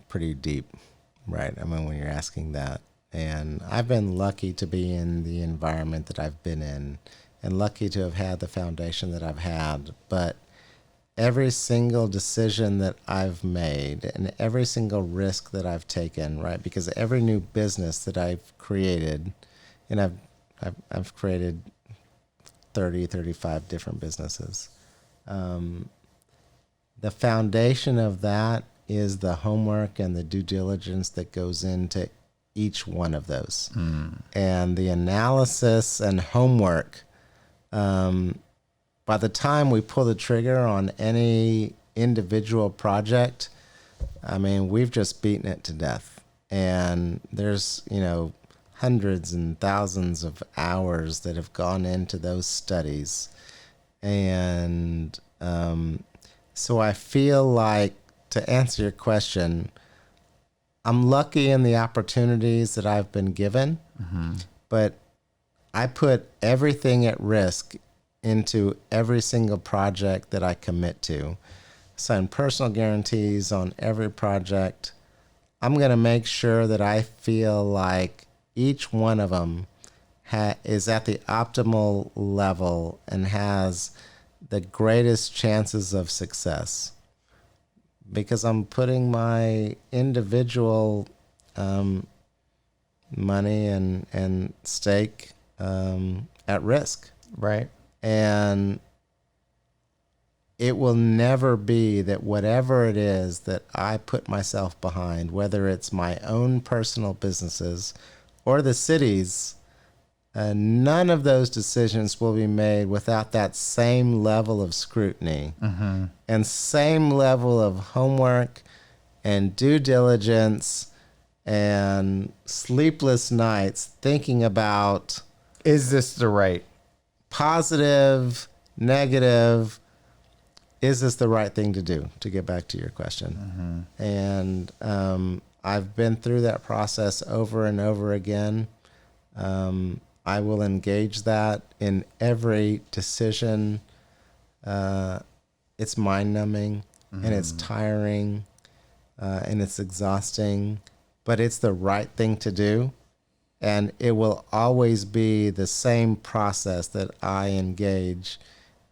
pretty deep, right? When you're asking that. And I've been lucky to be in the environment that I've been in and lucky to have had the foundation that I've had. But every single decision that I've made and every single risk that I've taken, right? Because every new business that I've created, and I've created 35 different businesses. The foundation of that is the homework and the due diligence that goes into each one of those. And the analysis and homework, by the time we pull the trigger on any individual project, we've just beaten it to death. And there's, hundreds and thousands of hours that have gone into those studies. And so I feel like, to answer your question, I'm lucky in the opportunities that I've been given, but I put everything at risk into every single project that I commit to. Sign personal guarantees on every project. I'm going to make sure that I feel like each one of them is at the optimal level and has the greatest chances of success, because I'm putting my individual money and stake at risk. Right. And it will never be that whatever it is that I put myself behind, whether it's my own personal businesses or the city's, none of those decisions will be made without that same level of scrutiny and same level of homework and due diligence and sleepless nights thinking about, is this the right? Positive, negative, is this the right thing to do, to get back to your question? And I've been through that process over and over again. I will engage that in every decision. It's mind-numbing, and it's tiring, and it's exhausting, but it's the right thing to do. And it will always be the same process that I engage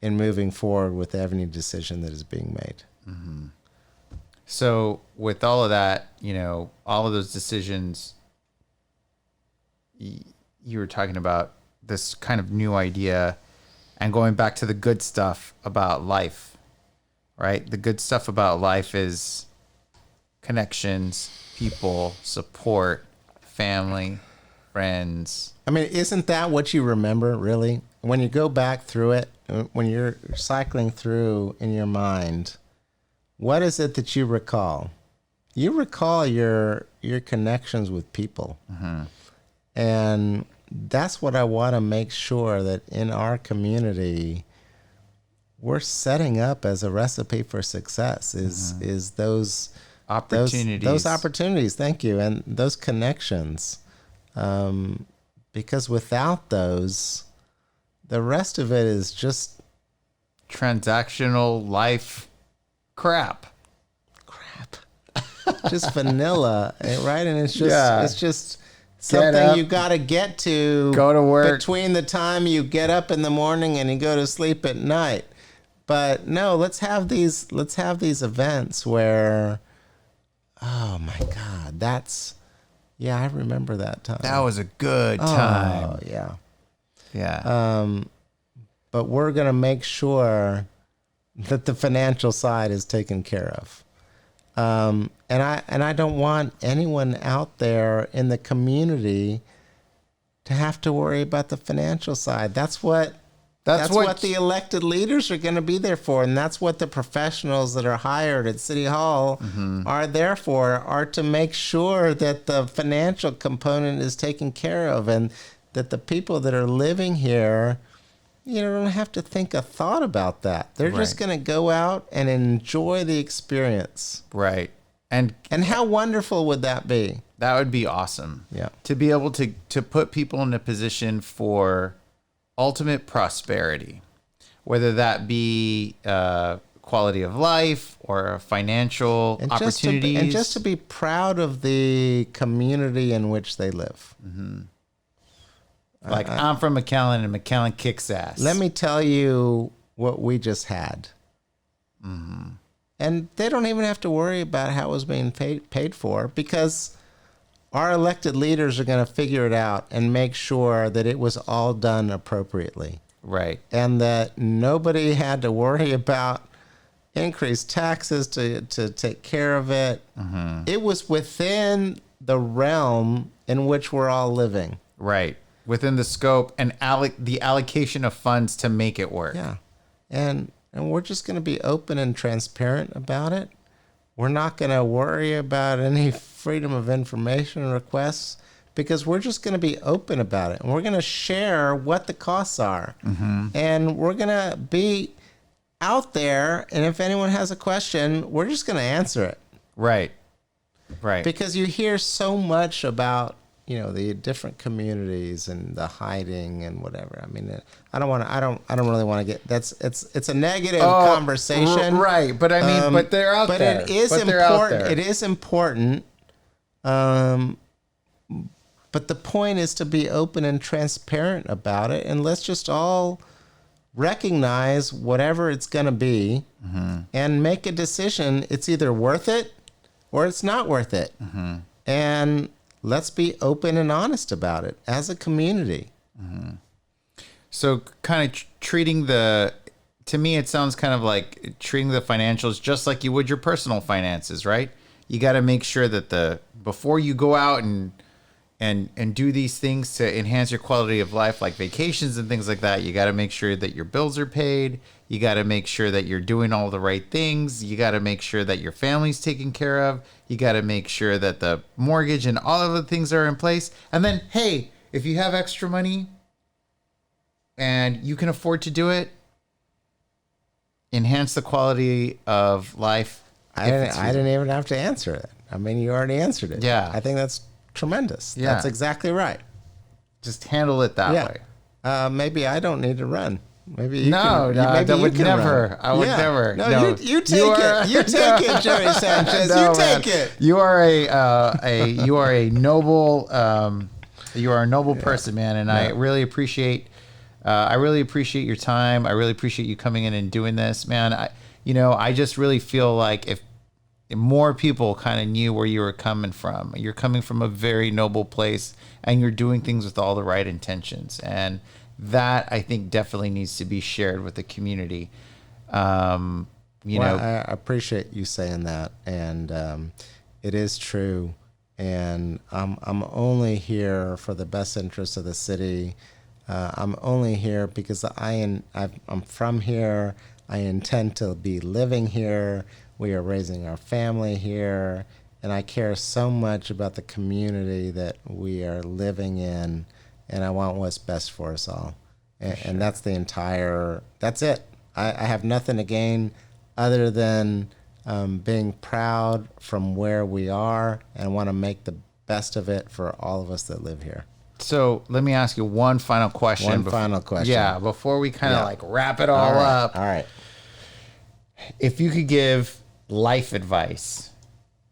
in moving forward with every decision that is being made. So with all of that, all of those decisions, you were talking about this kind of new idea and going back to the good stuff about life, right? The good stuff about life is connections, people, support, family, friends. I mean, isn't that what you remember, really? When you go back through it, when you're cycling through in your mind, what is it that you recall? You recall your connections with people. And that's what I want to make sure that in our community we're setting up as a recipe for success is those opportunities. Those opportunities, thank you, and those connections. Because without those, the rest of it is just transactional life crap. Just vanilla, right? And it's just something you got to get to. Go to work between the time you get up in the morning and you go to sleep at night. But no, let's have these events where, oh my God, I remember that time. That was a good time. Oh yeah. Yeah. But we're going to make sure that the financial side is taken care of. And I don't want anyone out there in the community to have to worry about the financial side. That's what the elected leaders are going to be there for, and that's what the professionals that are hired at City Hall are there for, are to make sure that the financial component is taken care of, and that the people that are living here, don't have to think a thought about that. They're just going to go out and enjoy the experience. Right. And how wonderful would that be? That would be awesome. Yeah. To be able to put people in a position for ultimate prosperity, whether that be quality of life or financial opportunities. And just to be proud of the community in which they live. Like, I'm from McAllen, and McAllen kicks ass. Let me tell you what we just had. And they don't even have to worry about how it was being paid for, because our elected leaders are going to figure it out and make sure that it was all done appropriately. Right. And that nobody had to worry about increased taxes to take care of it. It was within the realm in which we're all living. Right. Within the scope and the allocation of funds to make it work. Yeah. And we're just going to be open and transparent about it. We're not going to worry about any freedom of information requests, because we're just going to be open about it. And we're going to share what the costs are. And we're going to be out there. And if anyone has a question, we're just going to answer it. Right. Right. Because you hear so much about, the different communities and the hiding and whatever. I mean, I don't really want to get, it's a negative conversation. Right. But I mean, but they're out there. But it is important. It is important. But the point is to be open and transparent about it. And let's just all recognize whatever it's going to be and make a decision. It's either worth it or it's not worth it. And let's be open and honest about it as a community. So kind of treating to me, it sounds kind of like treating the financials just like you would your personal finances, right? You got to make sure that before you go out and do these things to enhance your quality of life, like vacations and things like that, you got to make sure that your bills are paid. You got to make sure that you're doing all the right things. You got to make sure that your family's taken care of. You got to make sure that the mortgage and all of the things are in place. And then, hey, if you have extra money and you can afford to do it, enhance the quality of life. I didn't even have to answer it. I mean, you already answered it. Yeah. I think that's tremendous. Yeah. That's exactly right. Just handle it that way. Maybe I don't need to run. Maybe you No, can, no, maybe I you would can never. run. I would never. No, you take it. You take it, Jerry Sanchez. No, you take man. it. You are a noble person, man, and I really appreciate your time. I really appreciate you coming in and doing this, man. I just really feel like if more people kind of knew where you were coming from. You're coming from a very noble place, and you're doing things with all the right intentions, and that I think definitely needs to be shared with the community. I appreciate you saying that, and it is true. And I'm only here for the best interest of the city. I'm only here because I'm from here. I intend to be living here. We are raising our family here, and I care so much about the community that we are living in, and I want what's best for us all. And that's that's it. I have nothing to gain other than being proud from where we are, and want to make the best of it for all of us that live here. So let me ask you one final question. Final question. Yeah, before we kind of wrap it all up. All right. If you could give life advice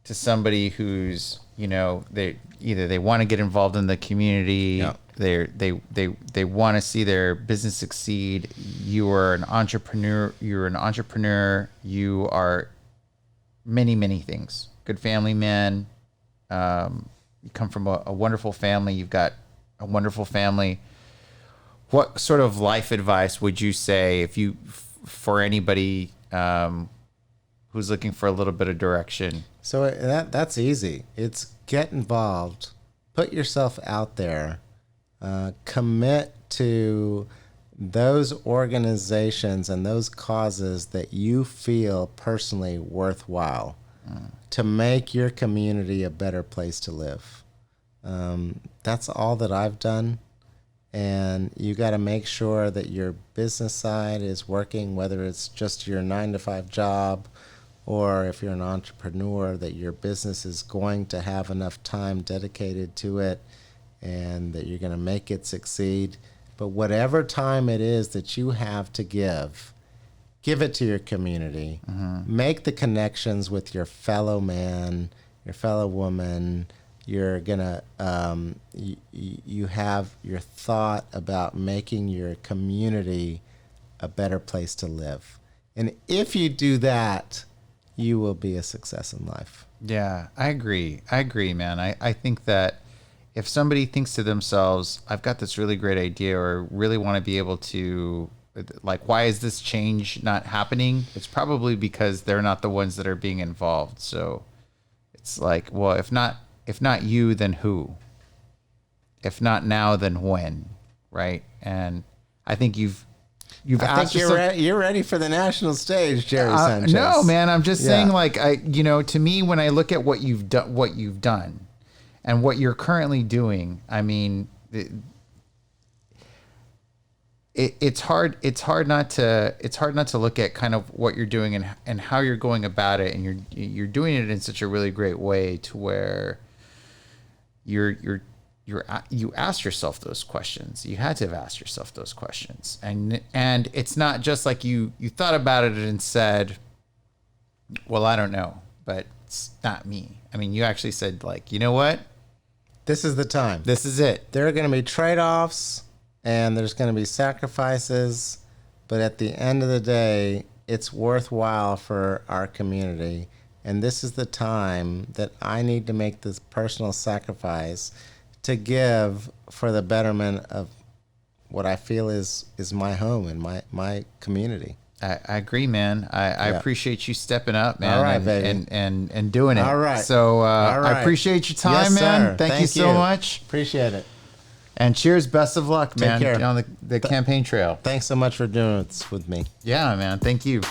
to somebody who's, they want to get involved in the community, they want to see their business succeed. You are an entrepreneur. You are many, many things. Good family man. You come from a wonderful family. You've got a wonderful family. What sort of life advice would you say for anybody who's looking for a little bit of direction? So that's easy. It's get involved, put yourself out there, commit to those organizations and those causes that you feel personally worthwhile to make your community a better place to live. That's all that I've done. And you got to make sure that your business side is working, whether it's just your 9-to-5 job, or if you're an entrepreneur, that your business is going to have enough time dedicated to it and that you're going to make it succeed. But whatever time it is that you have to give it to your community. Mm-hmm. Make the connections with your fellow man, your fellow woman. You're gonna you have your thought about making your community a better place to live, and if you do that, you will be a success in life. Yeah, I agree, man. I think that if somebody thinks to themselves, I've got this really great idea, or really want to be able to, why is this change not happening? It's probably because they're not the ones that are being involved. So it's like, well, if not you, then who? If not now, then when? Right? And I think you've asked yourself, you're ready for the national stage, Jerry Sanchez. No, man, I'm just saying, to me, when I look at what you've done and what you're currently doing, I mean, it's hard not to look at kind of what you're doing and how you're going about it, and you're doing it in such a really great way to where you asked yourself those questions. You had to have asked yourself those questions, and it's not just like you thought about it and said, well, I don't know, but it's not me. I mean, you actually said, you know what? This is the time. This is it. There are going to be trade-offs and there's going to be sacrifices, but at the end of the day, it's worthwhile for our community. And this is the time that I need to make this personal sacrifice to give for the betterment of what I feel is my home and my community. I agree, man. I appreciate you stepping up, man. All right, and, baby. and doing it. All right. So All right. I appreciate your time, Yes, man. sir. Thank you so much. Appreciate it. And cheers. Best of luck, Take man, care. on the campaign trail. Thanks so much for doing this with me. Yeah, man. Thank you.